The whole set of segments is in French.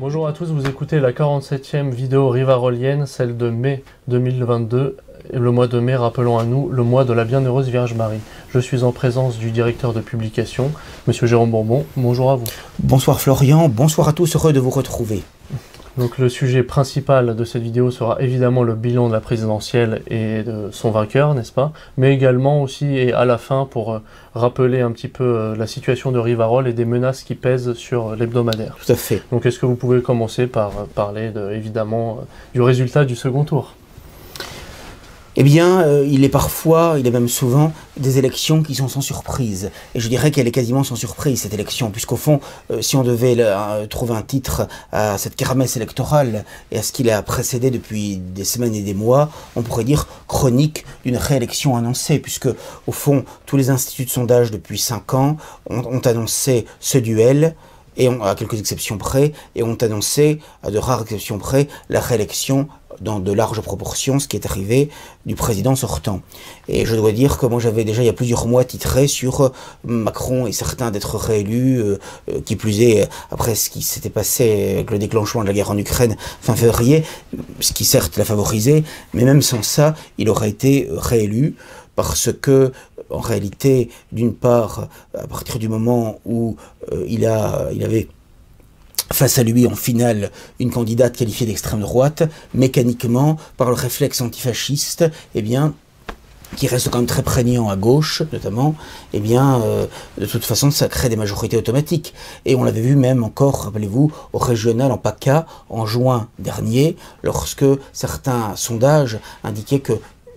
Bonjour à tous, vous écoutez la 47e vidéo rivarolienne, celle de mai 2022. Le mois de mai, rappelons à nous, le mois de la Bienheureuse Vierge Marie. Je suis en présence du directeur de publication, Monsieur Jérôme Bourbon. Bonjour à vous. Bonsoir Florian, bonsoir à tous, heureux de vous retrouver. Donc le sujet principal de cette vidéo sera évidemment le bilan de la présidentielle et de son vainqueur, n'est-ce pas? Mais également aussi, et à la fin, pour rappeler un petit peu la situation de Rivarol et des menaces qui pèsent sur l'hebdomadaire. Tout à fait. Donc est-ce que vous pouvez commencer par parler évidemment du résultat du second tour? Eh bien, il est même souvent, des élections qui sont sans surprise. Et je dirais qu'elle est quasiment sans surprise, cette élection, puisqu'au fond, si on devait trouver un titre à cette kermesse électorale et à ce qui l'a précédé depuis des semaines et des mois, on pourrait dire chronique d'une réélection annoncée, puisque, au fond, tous les instituts de sondage depuis 5 ans ont annoncé ce duel, et à quelques exceptions près, et ont annoncé, à de rares exceptions près, la réélection dans de larges proportions, ce qui est arrivé, du président sortant. Et je dois dire que moi j'avais déjà il y a plusieurs mois titré sur Macron est certain d'être réélu, qui plus est après ce qui s'était passé avec le déclenchement de la guerre en Ukraine fin février, ce qui certes l'a favorisé, mais même sans ça, il aurait été réélu. Parce que, en réalité, d'une part, à partir du moment où il avait face à lui en finale une candidate qualifiée d'extrême droite, mécaniquement, par le réflexe antifasciste, eh bien, qui reste quand même très prégnant à gauche, notamment, eh bien, de toute façon, ça crée des majorités automatiques. Et on l'avait vu même encore, rappelez-vous, au régional en PACA, en juin dernier, lorsque certains sondages indiquaient que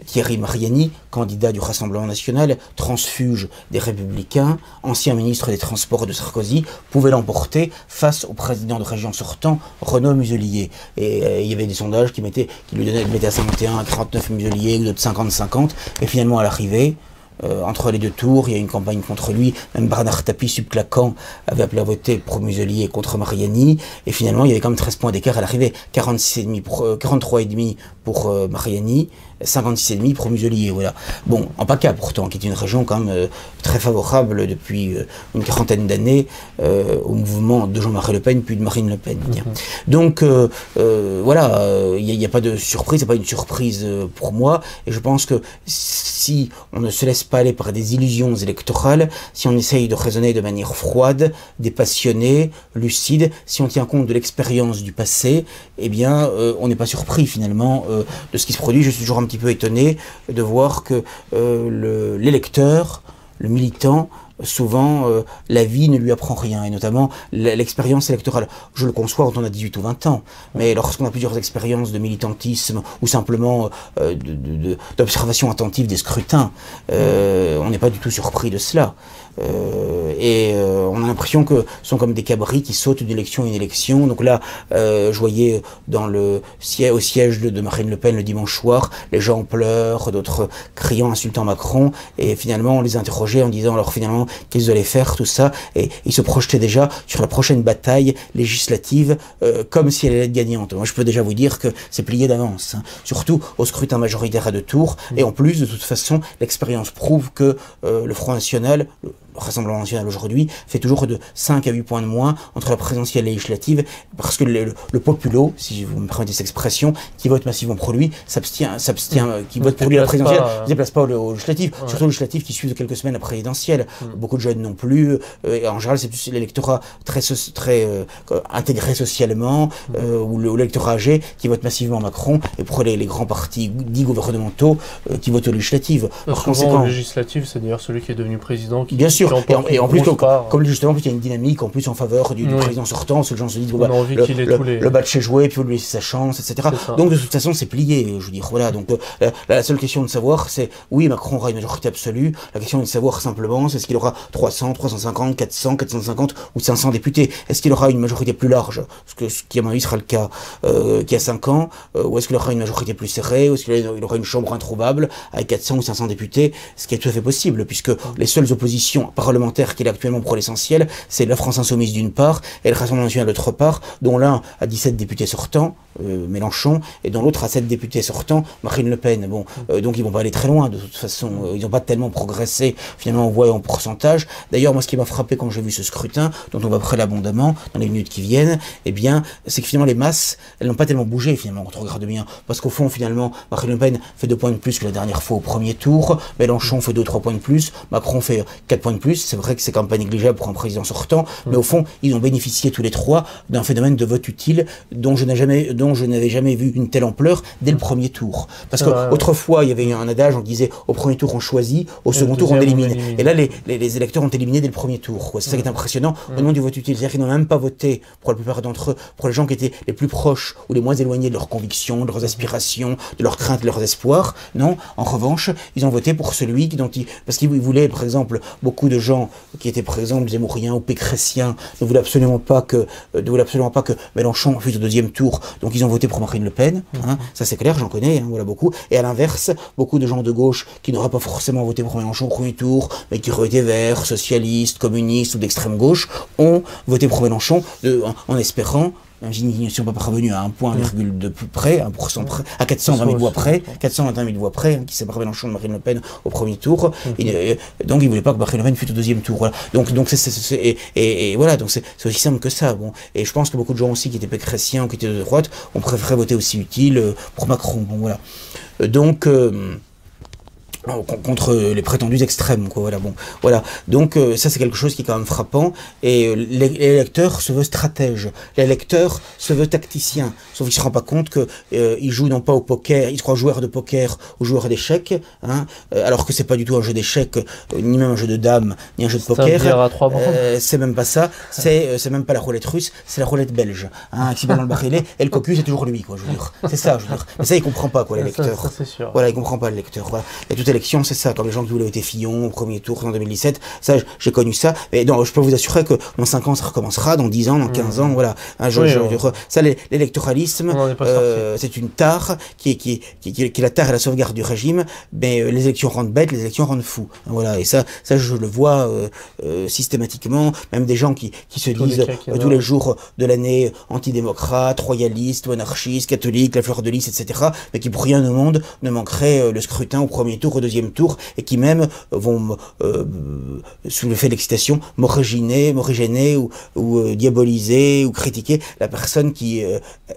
Thierry Mariani, candidat du Rassemblement national, transfuge des Républicains, ancien ministre des Transports de Sarkozy, pouvait l'emporter face au président de région sortant, Renaud Muselier. Et il y avait des sondages qui mettaient à 51, à 49 Muselier, d'autres 50-50, et finalement à l'arrivée, entre les deux tours, il y a eu une campagne contre lui, même Bernard Tapie, subclaquant, avait appelé à voter pour Muselier contre Mariani, et finalement il y avait quand même 13 points d'écart à l'arrivée, 43,5 pour Mariani, 56,5 pour Muselier, voilà. Bon, en PACA pourtant, qui est une région quand même très favorable depuis une quarantaine d'années au mouvement de Jean-Marie Le Pen, puis de Marine Le Pen. Donc voilà, il n'y a pas de surprise, c'est pas une surprise pour moi, et je pense que si on ne se laisse pas aller par des illusions électorales, si on essaye de raisonner de manière froide, dépassionnée, lucide, si on tient compte de l'expérience du passé, eh bien on n'est pas surpris finalement de ce qui se produit. Je suis toujours un petit peu étonné de voir que l'électeur, le militant, souvent la vie ne lui apprend rien, et notamment l'expérience électorale. Je le conçois quand on a 18 ou 20 ans, mais lorsqu'on a plusieurs expériences de militantisme ou simplement d'observation attentive des scrutins, on n'est pas du tout surpris de cela. On a l'impression que ce sont comme des cabris qui sautent d'une élection à une élection. Donc là, je voyais au siège de Marine Le Pen le dimanche soir, les gens pleurent, d'autres criant, insultant Macron, et finalement on les interrogeait en disant alors finalement qu'est-ce qu'ils allaient faire, tout ça, et ils se projetaient déjà sur la prochaine bataille législative comme si elle allait être gagnante. Moi je peux déjà vous dire que c'est plié d'avance, hein. Surtout au scrutin majoritaire à 2 tours, et en plus de toute façon l'expérience prouve que le Front National, le Rassemblement national aujourd'hui, fait toujours de 5 à 8 points de moins entre la présidentielle et législative, parce que le populo, si vous me permettez cette expression, qui vote massivement pour lui, qui vote pour lui à la présidentielle, ne se déplace pas au législatif, surtout au législatif qui suit de quelques semaines la présidentielle. Beaucoup de jeunes non plus, et en général c'est plus l'électorat très intégré socialement, ou l'électorat âgé qui vote massivement Macron, et pour les grands partis dits gouvernementaux qui votent aux législatives. Par conséquent, le législatif, c'est d'ailleurs celui qui est devenu président qui... Bien sûr. Et en plus, comme justement, il y a une dynamique en plus en faveur du président sortant, parce que les gens se disent, le match est joué, puis il faut lui laisser sa chance, etc. Donc de toute façon, c'est plié, je veux dire, voilà. Donc la seule question de savoir, c'est, oui, Macron aura une majorité absolue, la question est de savoir simplement, c'est est-ce qu'il aura 300, 350, 400, 450 ou 500 députés? Est-ce qu'il aura une majorité plus large, ce qui à mon avis sera le cas qu'il y a 5 ans, ou est-ce qu'il aura une majorité plus serrée, ou est-ce qu'il aura une chambre introuvable avec 400 ou 500 députés, ce qui est tout à fait possible, puisque les seules oppositions parlementaire qu'il est actuellement pour l'essentiel, c'est la France Insoumise d'une part, et le Rassemblement national d'autre part, dont l'un a 17 députés sortants, Mélenchon, et dont l'autre a 7 députés sortants, Marine Le Pen. Bon, donc ils vont pas aller très loin, de toute façon, ils n'ont pas tellement progressé, finalement on voit en pourcentage pourcentage. D'ailleurs, moi, ce qui m'a frappé quand j'ai vu ce scrutin, dont on va parler abondamment dans les minutes qui viennent, eh bien, c'est que finalement, les masses, elles n'ont pas tellement bougé, finalement, quand on regarde bien. Parce qu'au fond, finalement, Marine Le Pen fait 2 points de plus que la dernière fois au premier tour, Mélenchon fait 2-3 points de plus, Macron fait 4 points de plus. C'est vrai que c'est quand même pas négligeable pour un président sortant, mais au fond, ils ont bénéficié tous les trois d'un phénomène de vote utile dont je n'avais jamais vu une telle ampleur dès le premier tour. Parce qu'autrefois, il y avait un adage, on disait au premier tour on choisit, au second tour on élimine. Et là, les électeurs ont éliminé dès le premier tour. C'est ça qui est impressionnant au nom du vote utile. C'est-à-dire qu'ils n'ont même pas voté, pour la plupart d'entre eux, pour les gens qui étaient les plus proches ou les moins éloignés de leurs convictions, de leurs aspirations, de leurs craintes, de leurs espoirs. Non, en revanche, ils ont voté pour celui parce qu'ils voulaient, par exemple, beaucoup de gens qui étaient, par exemple, zemmouriens ou pécressiens, ne voulaient absolument pas que Mélenchon fût au deuxième tour. Donc ils ont voté pour Marine Le Pen. Ça c'est clair, j'en connais, voilà beaucoup. Et à l'inverse, beaucoup de gens de gauche qui n'auraient pas forcément voté pour Mélenchon au premier tour, mais qui auraient été verts, socialistes, communistes ou d'extrême gauche, ont voté pour Mélenchon en espérant, même s'ils n'y sont pas parvenus à 1,2 de près, 1% près, à 420 000 voix près, 421 000 voix près, qui séparent Mélenchon de Marine Le Pen au premier tour. Donc ils ne voulaient pas que Marine Le Pen fût au deuxième tour. Voilà. Donc voilà, donc c'est aussi simple que ça. Bon. Et je pense que beaucoup de gens aussi qui étaient pécressiens ou qui étaient de droite ont préféré voter aussi utile pour Macron. Bon, voilà. Donc contre les prétendus extrêmes, quoi. Voilà, bon, voilà. Donc ça c'est quelque chose qui est quand même frappant. Et l'électeur se veut stratège, l'électeur se veut tacticien. Sauf qu'il se rend pas compte que il joue non pas au poker, il se croit joueur de poker ou joueur d'échecs, hein, alors que c'est pas du tout un jeu d'échecs, ni même un jeu de dames, ni un jeu de poker. C'est même pas ça. C'est même pas la roulette russe, c'est la roulette belge. Hein, qui va dans le barillet et le cocu c'est toujours lui, quoi. Je veux dire, c'est ça. Je veux dire. Mais ça il comprend pas, quoi, l'électeur. Ça, c'est sûr. Voilà, il comprend pas, l'électeur. Voilà. Et toute élection, c'est ça. Comme les gens qui voulaient voter Fillon au premier tour en 2017, ça, j'ai connu ça. Mais non, je peux vous assurer que dans 5 ans, ça recommencera, dans 10 ans, dans 15 ans, voilà. Ça, l'électoralisme, c'est une tare qui est la tare et la sauvegarde du régime. Mais les élections rendent bêtes, les élections rendent fous. Voilà. Et ça, je le vois systématiquement. Même des gens qui se disent tous les jours de l'année antidémocrates, royalistes, anarchistes, catholiques, la fleur de lys, etc. Mais qui pour rien au monde ne manqueraient le scrutin au premier tour, au deuxième tour, et qui même vont, sous le fait d'excitation, morigéner ou diaboliser ou critiquer la personne qui,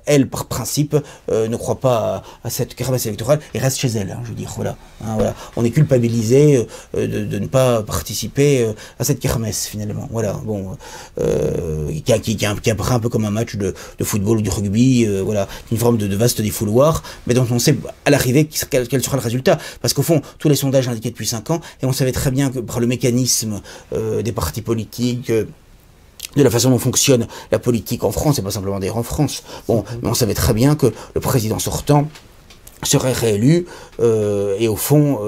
elle, par principe, ne croit pas à cette kermesse électorale et reste chez elle, hein, je veux dire, voilà. Hein, voilà. On est culpabilisé de ne pas participer à cette kermesse, finalement, voilà, bon, qui apparaît un peu comme un match de football ou du rugby, voilà, une forme de vaste défouloir, mais dont on sait à l'arrivée quel sera le résultat, parce qu'au fond, tous les sondages indiquaient depuis 5 ans, et on savait très bien que par le mécanisme des partis politiques, de la façon dont fonctionne la politique en France, et pas simplement d'ailleurs en France, bon, mais on savait très bien que le président sortant serait réélu, et au fond,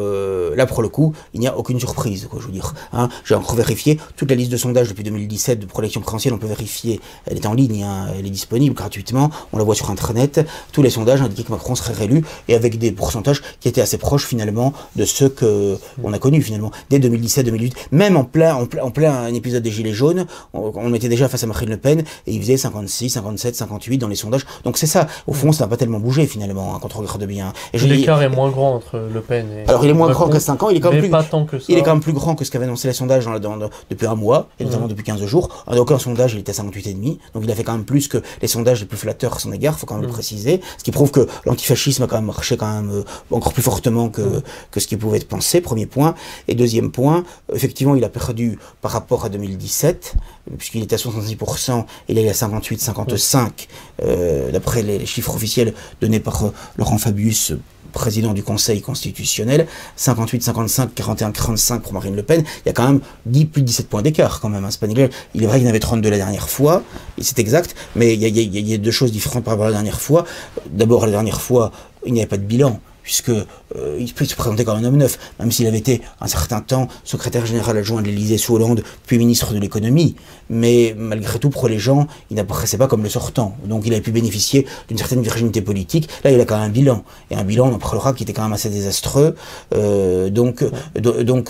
là pour le coup, il n'y a aucune surprise, quoi, je veux dire. Hein. J'ai encore vérifié toute la liste de sondages depuis 2017 pour l'élection présidentielle, on peut vérifier, elle est en ligne, hein, elle est disponible gratuitement, on la voit sur internet, tous les sondages indiquaient que Macron serait réélu, et avec des pourcentages qui étaient assez proches finalement de ceux que on a connus finalement, dès 2017-2018, même en plein un épisode des Gilets jaunes, on mettait déjà face à Marine Le Pen, et il faisait 56, 57, 58 dans les sondages, donc c'est ça, au fond ça n'a pas tellement bougé finalement, hein, quand on regarde bien. L'écart est moins grand entre Le Pen et... Alors il est moins grand que 5 ans, il est quand même plus grand que ce qu'avaient annoncé les sondages depuis un mois, et notamment depuis 15 jours. En aucun sondage il était à 58,5, donc il a fait quand même plus que les sondages les plus flatteurs à son égard, faut quand même le préciser, ce qui prouve que l'antifascisme a quand même marché encore plus fortement que ce qui pouvait être pensé, premier point. Et deuxième point, effectivement il a perdu par rapport à 2017, puisqu'il était à 66%, et là il est à 58, 55, d'après les chiffres officiels donnés par Laurent Fabius, président du Conseil constitutionnel, 58, 55, 41, 45 pour Marine Le Pen, il y a quand même plus de 17 points d'écart quand même, hein, c'est pas négligeable. Il est vrai qu'il y en avait 32 la dernière fois, et c'est exact, mais il y a deux choses différentes par rapport à la dernière fois. D'abord, la dernière fois, il n'y avait pas de bilan, puisque il se présentait comme un homme neuf, même s'il avait été un certain temps secrétaire général adjoint de l'Élysée sous Hollande, puis ministre de l'économie, mais malgré tout pour les gens, il n'apparaissait pas comme le sortant, donc il avait pu bénéficier d'une certaine virginité politique. Là il a quand même un bilan, et un bilan on en parlera qui était quand même assez désastreux, donc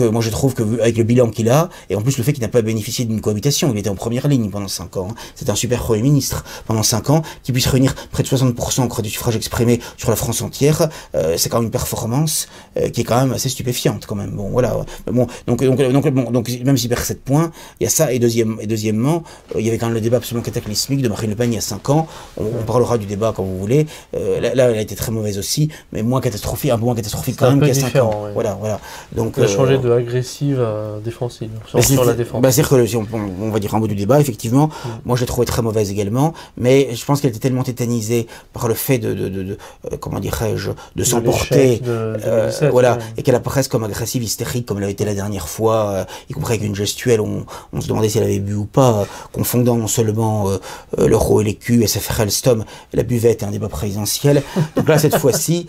moi je trouve que avec le bilan qu'il a, et en plus le fait qu'il n'a pas bénéficié d'une cohabitation, il était en première ligne pendant 5 ans, hein. C'est un super Premier ministre pendant 5 ans, qui puisse réunir près de 60% du suffrage exprimé sur la France entière, c'est quand même une performance qui est quand même assez stupéfiante quand même. Bon, voilà. Bon, donc même s'il perd 7 points, il y a ça. Et deuxièmement, il y avait quand même le débat absolument cataclysmique de Marine Le Pen il y a 5 ans. On parlera du débat quand vous voulez. Là, elle a été très mauvaise aussi, mais un peu moins catastrophique quand même qu'il y a 5 ans. Ouais. Voilà. Donc, elle a changé de agressive à défensive, sur la défense. C'est-à-dire que si on va dire un mot du débat, effectivement, moi je l'ai trouvé très mauvaise également, mais je pense qu'elle était tellement tétanisée par le fait comment dirais-je, de s'emporter, voilà, et qu'elle apparaisse comme agressive, hystérique, comme elle avait été la dernière fois, y compris avec une gestuelle, on se demandait si elle avait bu ou pas, confondant non seulement l'euro et l'écu, SFR Alstom, la buvette et un débat présidentiel. Donc là, cette fois-ci,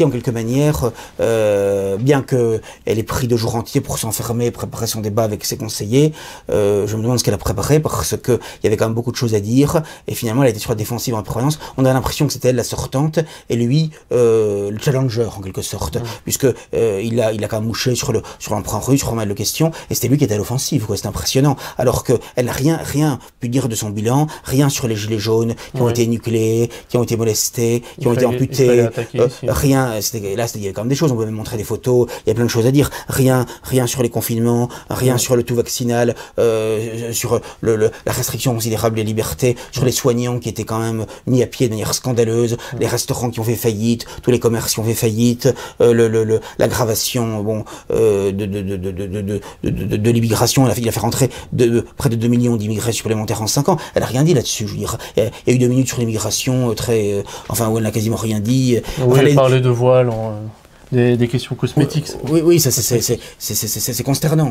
en quelque manière, bien qu'elle ait pris 2 jours entiers pour s'enfermer, préparer son débat avec ses conseillers, je me demande ce qu'elle a préparé, parce que il y avait quand même beaucoup de choses à dire, et finalement elle était sur la défensive en permanence. On a l'impression que c'était elle la sortante, et lui le challenger en quelque sorte, puisque il a quand même mouché sur l'emprunt russe, sur pas mal de questions, et c'était lui qui était à l'offensive, quoi. C'est impressionnant. Alors que elle n'a rien pu dire de son bilan, rien sur les gilets jaunes qui ont été énucléés, qui ont été molestés, qui ont été amputés, rien. Il y avait quand même des choses. On pouvait même montrer des photos. Il y a plein de choses à dire. Rien sur les confinements, rien sur le tout vaccinal, sur la restriction considérable des libertés, sur les soignants qui étaient quand même mis à pied de manière scandaleuse, les restaurants qui ont fait faillite, tous les commerces qui ont fait faillite, l'aggravation de l'immigration. Il a fait rentrer près de 2 millions d'immigrés supplémentaires en 5 ans. Elle a rien dit là-dessus, je veux dire. Il y a eu 2 minutes sur l'immigration, où elle n'a quasiment rien dit. Elle parlait de voile, des questions cosmétiques. Oui, ça c'est consternant.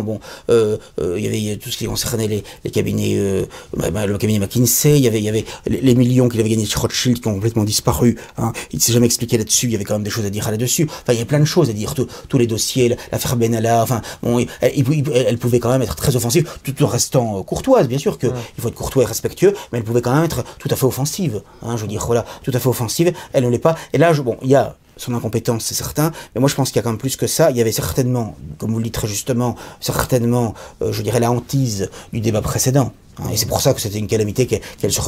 Bon, il y avait tout ce qui concernait les cabinets, le cabinet McKinsey, il y avait les millions qu'il avait gagnés chez Rothschild qui ont complètement disparu. Hein. Il ne s'est jamais expliqué là-dessus. Il y avait quand même des choses à dire là-dessus. Enfin, il y a plein de choses à dire. Tous les dossiers, l'affaire Benalla. Enfin, bon, elle pouvait quand même être très offensive, tout en restant courtoise. Bien sûr qu'il faut être courtois et respectueux, mais elle pouvait quand même être tout à fait offensive. Hein, je veux dire, voilà, tout à fait offensive. Elle ne l'est pas. Et là, il y a son incompétence, c'est certain, mais moi je pense qu'il y a quand même plus que ça. Il y avait certainement, comme vous le dites très justement, je dirais la hantise du débat précédent. Et c'est pour ça que c'était une calamité qu'elle se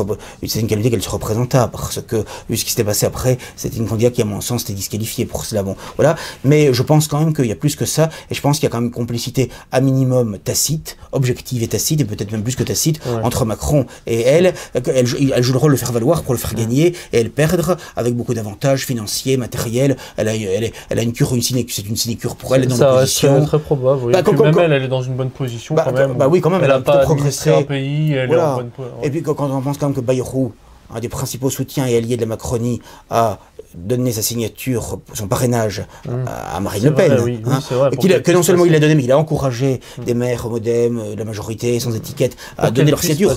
représenta, parce que vu ce qui s'était passé après, c'était une candidate qui à mon sens était disqualifiée pour cela. Bon, voilà. Mais je pense quand même qu'il y a plus que ça, et je pense qu'il y a quand même une complicité à minimum tacite, objective et tacite, et peut-être même plus que tacite, entre Macron et elle. Elle joue le rôle de faire valoir pour le faire gagner et elle perdre avec beaucoup d'avantages financiers, matériels. Elle a une cure, c'est une sinécure pour elle dans l'opposition. C'est très probable. Oui. Même elle est dans une bonne position quand même. Oui, quand même. Elle n'a pas progressé un pays. Voilà. Et puis quand on pense quand même que Bayrou, un des principaux soutiens et alliés de la Macronie, a donné sa signature, son parrainage à Marine Le Pen. Que non seulement il l'a donné, mais il a encouragé des maires modem, de la majorité, sans étiquette, à donner leur signature,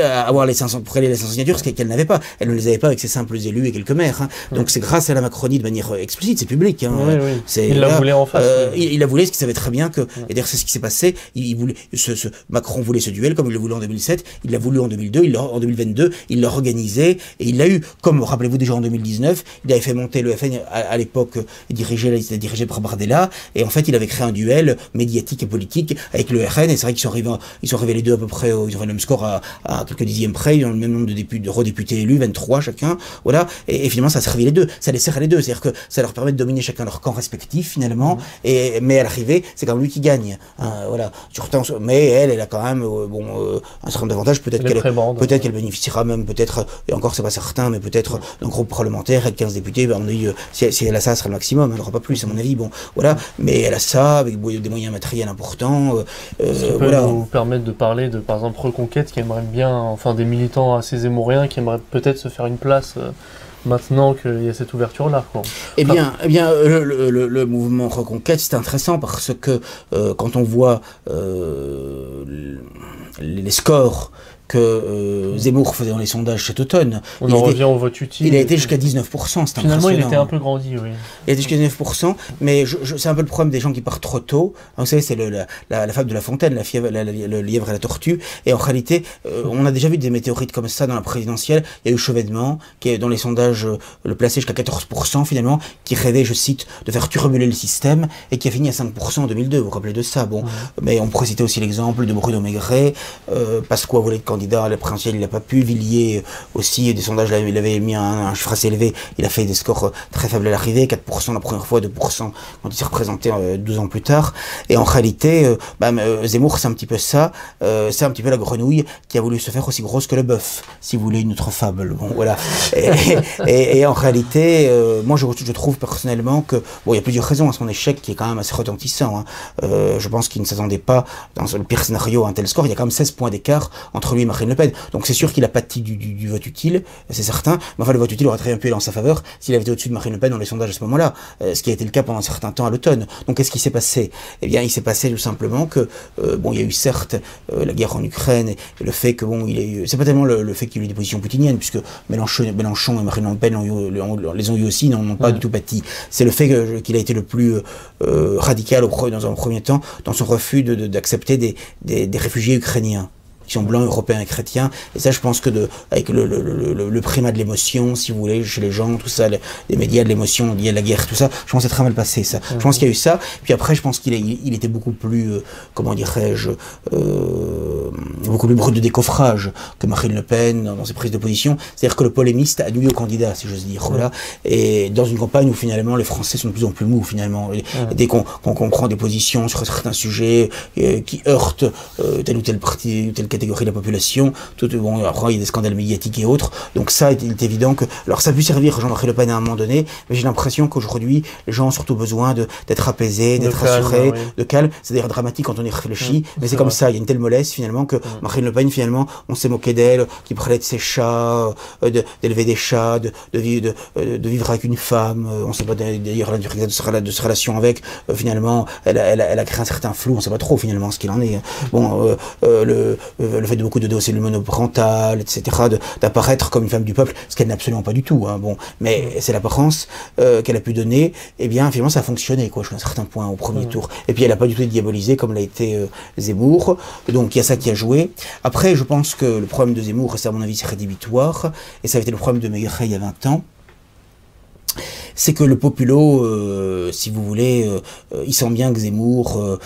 à avoir les 500 signatures, ce qu'elle n'avait pas. Elle ne les avait pas avec ses simples élus et quelques maires. Hein. Donc c'est grâce à la Macronie de manière explicite, c'est public. Hein. Il la voulait en face. Il la voulait, ce qu'il savait très bien que, et d'ailleurs c'est ce qui s'est passé, Macron voulait ce duel comme il le voulait en 2007, il l'a voulu en 2002, en 2022, il l'a organisé, et il l'a eu, comme rappelez-vous déjà en 2019, il avait fait monter le FN à l'époque dirigé par Bardella, et en fait il avait créé un duel médiatique et politique avec le RN, et c'est vrai qu'ils sont arrivés les deux à peu près, ils ont fait le même score à quelques dixièmes près, ils ont le même nombre de redéputés élus, 23 chacun, voilà, et finalement ça a servi les deux, ça les sert les deux, c'est-à-dire que ça leur permet de dominer chacun leur camp respectif finalement, mais à l'arrivée c'est quand même lui qui gagne, hein, voilà, mais elle a quand même un certain nombre d'avantages, peut-être qu'elle bénéficiera même, peut-être, et encore c'est pas certain, mais peut-être d'un groupe parlementaire et de 15 députés, à mon avis, si elle a ça, ce sera le maximum, elle n'aura pas plus à mon avis, bon, voilà, mais elle a ça, avec des moyens matériels importants, ça peut nous permettre de parler de, par exemple, Reconquête, qui aimerait bien, enfin des militants assez zémoriens, qui aimeraient peut-être se faire une place maintenant qu'il y a cette ouverture-là, quoi. Eh bien, le mouvement Reconquête, c'est intéressant parce que quand on voit les scores que Zemmour faisait dans les sondages cet automne. On en revient au vote utile. Il a été jusqu'à 19%, Finalement, il était un peu grandi, oui. Il a été jusqu'à 19%, mais c'est un peu le problème des gens qui partent trop tôt. Vous savez, c'est la fable de La Fontaine, le lièvre et la tortue. Et en réalité, on a déjà vu des météorites comme ça dans la présidentielle. Il y a eu Chevènement, qui est dans les sondages le placé jusqu'à 14% finalement, qui rêvait, je cite, de faire turbuler le système, et qui a fini à 5% en 2002. Vous vous rappelez de ça? Bon, mais on pourrait citer aussi l'exemple de Bruno Maigret, Pasqua voulait être candidat candidat à la présidentielle, il n'a pas pu. Villiers aussi, des sondages, il avait mis un chiffre assez élevé. Il a fait des scores très faibles à l'arrivée, 4% la première fois, 2% quand il s'est représenté 12 ans plus tard. Et en réalité, Zemmour, c'est un petit peu ça. C'est un petit peu la grenouille qui a voulu se faire aussi grosse que le bœuf, si vous voulez une autre fable. Bon, voilà. Et en réalité, moi, je trouve personnellement que, bon, il y a plusieurs raisons à son échec qui est quand même assez retentissant. Je pense qu'il ne s'attendait pas, dans le pire scénario, à un tel score. Il y a quand même 16 points d'écart entre lui et Marine Le Pen. Donc c'est sûr qu'il a pâti du vote utile, c'est certain. Mais enfin, le vote utile aurait très bien pu aller en sa faveur s'il avait été au-dessus de Marine Le Pen dans les sondages à ce moment-là, ce qui a été le cas pendant un certain temps à l'automne. Donc qu'est-ce qui s'est passé? Eh bien, il s'est passé tout simplement que, bon, il y a eu certes la guerre en Ukraine et le fait que, bon, c'est pas tellement le fait qu'il y ait eu des positions poutiniennes, puisque Mélenchon et Marine Le Pen les ont eu aussi, n'ont pas du tout pâti. C'est le fait qu'il a été le plus radical dans un premier temps dans son refus d'accepter des réfugiés ukrainiens qui sont blancs, européens et chrétiens. Et ça, je pense que avec le primat de l'émotion, si vous voulez, chez les gens, tout ça, les médias de l'émotion liée à la guerre, tout ça, je pense que c'est très mal passé, ça. Je pense qu'il y a eu ça. Puis après, je pense qu'il était beaucoup plus, comment dirais-je, beaucoup plus brut de décoffrage que Marine Le Pen dans ses prises de position. C'est-à-dire que le polémiste a nuit au candidat, si j'ose dire. Voilà. Et dans une campagne où finalement les Français sont de plus en plus mous, finalement. Et dès qu'on prend des positions sur certains sujets qui heurtent tel ou tel parti, telle catégorie de la population, bon, après il y a des scandales médiatiques et autres, donc ça, il est évident que, alors ça a pu servir Jean-Marie Le Pen à un moment donné, mais j'ai l'impression qu'aujourd'hui, les gens ont surtout besoin d'être apaisés, d'être rassurés, de calme. C'est d'ailleurs dramatique quand on y réfléchit, mais c'est comme ça, il y a une telle mollesse finalement que Marine Le Pen, finalement, on s'est moqué d'elle, qui parlait de ses chats, d'élever des chats, de vivre avec une femme, on sait pas d'ailleurs la durée de sa relation avec, finalement, elle a créé un certain flou, on sait pas trop finalement ce qu'il en est. Bon, le fait de beaucoup de dossiers monoparentales, etc., d'apparaître comme une femme du peuple, ce qu'elle n'est absolument pas du tout. Hein, bon, mais c'est l'apparence qu'elle a pu donner. Eh bien, finalement, ça a fonctionné, quoi, jusqu'à un certain point au premier tour. Et puis, elle n'a pas du tout été diabolisée comme l'a été Zemmour. Donc, il y a ça qui a joué. Après, je pense que le problème de Zemmour, et ça, à mon avis, c'est rédhibitoire, et ça a été le problème de Maigret il y a 20 ans, c'est que le populo, si vous voulez, il sent bien que Zemmour,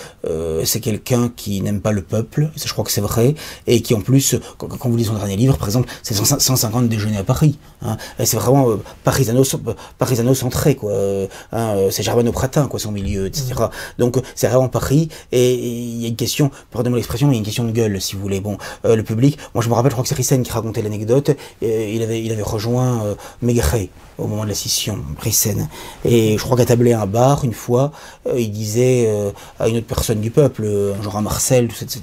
c'est quelqu'un qui n'aime pas le peuple, ça je crois que c'est vrai, et qui en plus, quand vous lisez son dernier livre, par exemple, c'est 150 déjeuners à Paris. Hein, c'est vraiment parisano-centré, quoi. C'est germano-pratin, quoi, son milieu, etc. Donc c'est vraiment Paris, et il y a une question, pardonnez-moi l'expression, mais il y a une question de gueule, si vous voulez. Bon, le public, moi je me rappelle, je crois que c'est Rissen qui racontait l'anecdote, il avait rejoint Maigret au moment de la scission, Rissen. Et je crois qu'à tabler un bar, une fois, il disait à une autre personne du peuple, genre à Marcel, tout ça, etc.,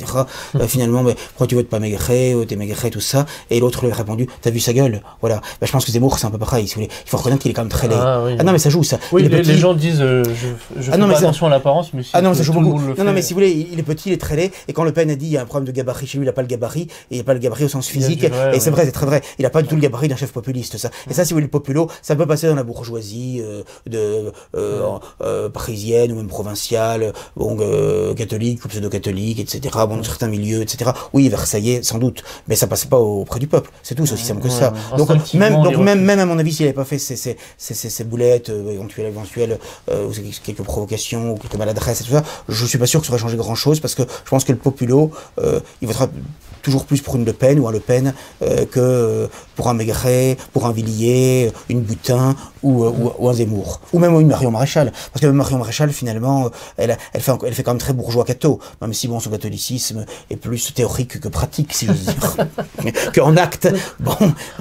finalement, mais pourquoi tu votes pas Maigret, t'es Maigret, tout ça, et l'autre lui a répondu, t'as vu sa gueule, voilà. Je pense que Zemmour, c'est un peu pareil, si vous voulez. Il faut reconnaître qu'il est quand même très laid. Oui. Ah non, mais ça joue, ça. Oui, les gens disent, je fais pas attention à l'apparence, mais si ça joue tout le beaucoup. monde le fait. Non, mais si vous voulez, il est petit, il est très laid, et quand Le Pen a dit, il y a un problème de gabarit chez lui, il n'a pas le gabarit, et il n'y a pas le gabarit au sens physique, et c'est vrai, c'est très vrai, il n'a pas du tout le gabarit d'un chef populiste, ça. Et ça, si vous voulez, le populo, ça peut passer dans la bourgeoisie parisienne ou même provinciale, bon, catholique ou pseudo-catholique, etc., bon, dans certains milieux, etc. Oui, Versaillais, sans doute, mais ça passe pas auprès du peuple, c'est tout, c'est aussi simple que ça. Donc même à mon avis, s'il n'avait pas fait ces boulettes éventuelles, ou quelques provocations, ou quelques maladresses et tout ça, je suis pas sûr que ça aurait changé grand-chose, parce que je pense que le populo, il votera toujours plus pour une Le Pen ou un Le Pen que pour un Maigret, pour un Villiers, une Butin ou un Zemmour. Ou même une Marion Maréchal. Parce que Marion Maréchal, finalement, elle fait quand même très bourgeois catho, même si bon, son catholicisme est plus théorique que pratique, si j'ose dire. Qu'en acte, bon,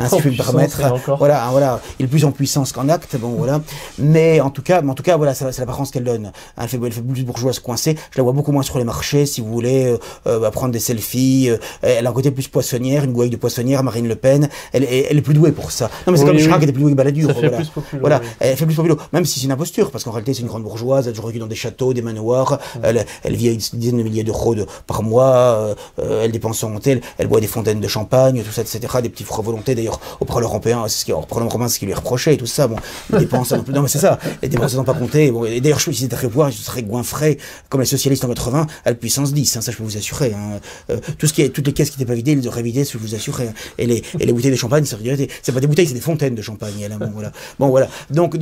si je puis me permettre. Voilà, il est plus en puissance qu'en acte, bon, voilà. Mais en tout cas, voilà, c'est l'apparence qu'elle donne. Elle fait plus bourgeoise coincée. Je la vois beaucoup moins sur les marchés, si vous voulez, prendre des selfies. Elle a un côté plus poissonnière, une gouaille de poissonnière, Marine Le Pen. Elle est plus douée pour ça. Non, mais c'est comme Chirac était plus doué que Balladur. Voilà, elle fait plus populo, même si c'est une imposture, parce qu'en réalité c'est une grande bourgeoise, elle a toujours vécu dans des châteaux, des manoirs, elle vit à une dizaine de milliers d'euros par mois, elle dépense son hôtel, elle boit des fontaines de champagne, tout ça, etc., des petits frais volontés, d'ailleurs, au Parlement européen, c'est ce qui lui reprochait, et tout ça, bon, les dépenses, non mais c'est ça, les dépenses ne sont pas comptées, bon, et d'ailleurs, si c'était à pouvoir, ce serait goinfré, comme les socialistes en 80, à la puissance 10, hein, ça je peux vous assurer, hein, toutes les caisses qui n'étaient pas vidées, ils les auraient vidées, je vous assure, et les bouteilles de champagne, c'est pas des bouteilles, c'est des fontaines de champagne. Bon, voilà. Donc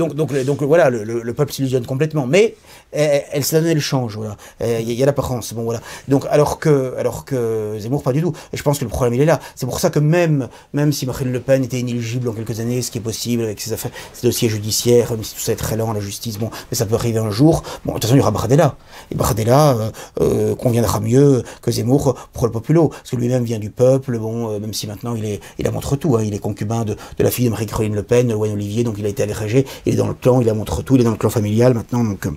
voilà, le peuple s'illusionne complètement. Mais elle s'est donné le change, voilà. Il y a l'apparence, bon voilà. Donc alors que Zemmour, pas du tout. Et je pense que le problème, il est là. C'est pour ça que même si Marine Le Pen était inéligible en quelques années, ce qui est possible avec ses affaires, ses dossiers judiciaires, même si tout ça est très lent, la justice, bon, mais ça peut arriver un jour. Bon, de toute façon, il y aura Bardella. Et Bardella conviendra mieux que Zemmour pour le populo, parce que lui-même vient du peuple, bon, même si maintenant il a montre tout, hein, il est concubin de la fille de Marie-Caroline Le Pen, Loane Olivier, donc il a été agrégé, il est dans le clan, il a montre tout, il est dans le clan familial maintenant, donc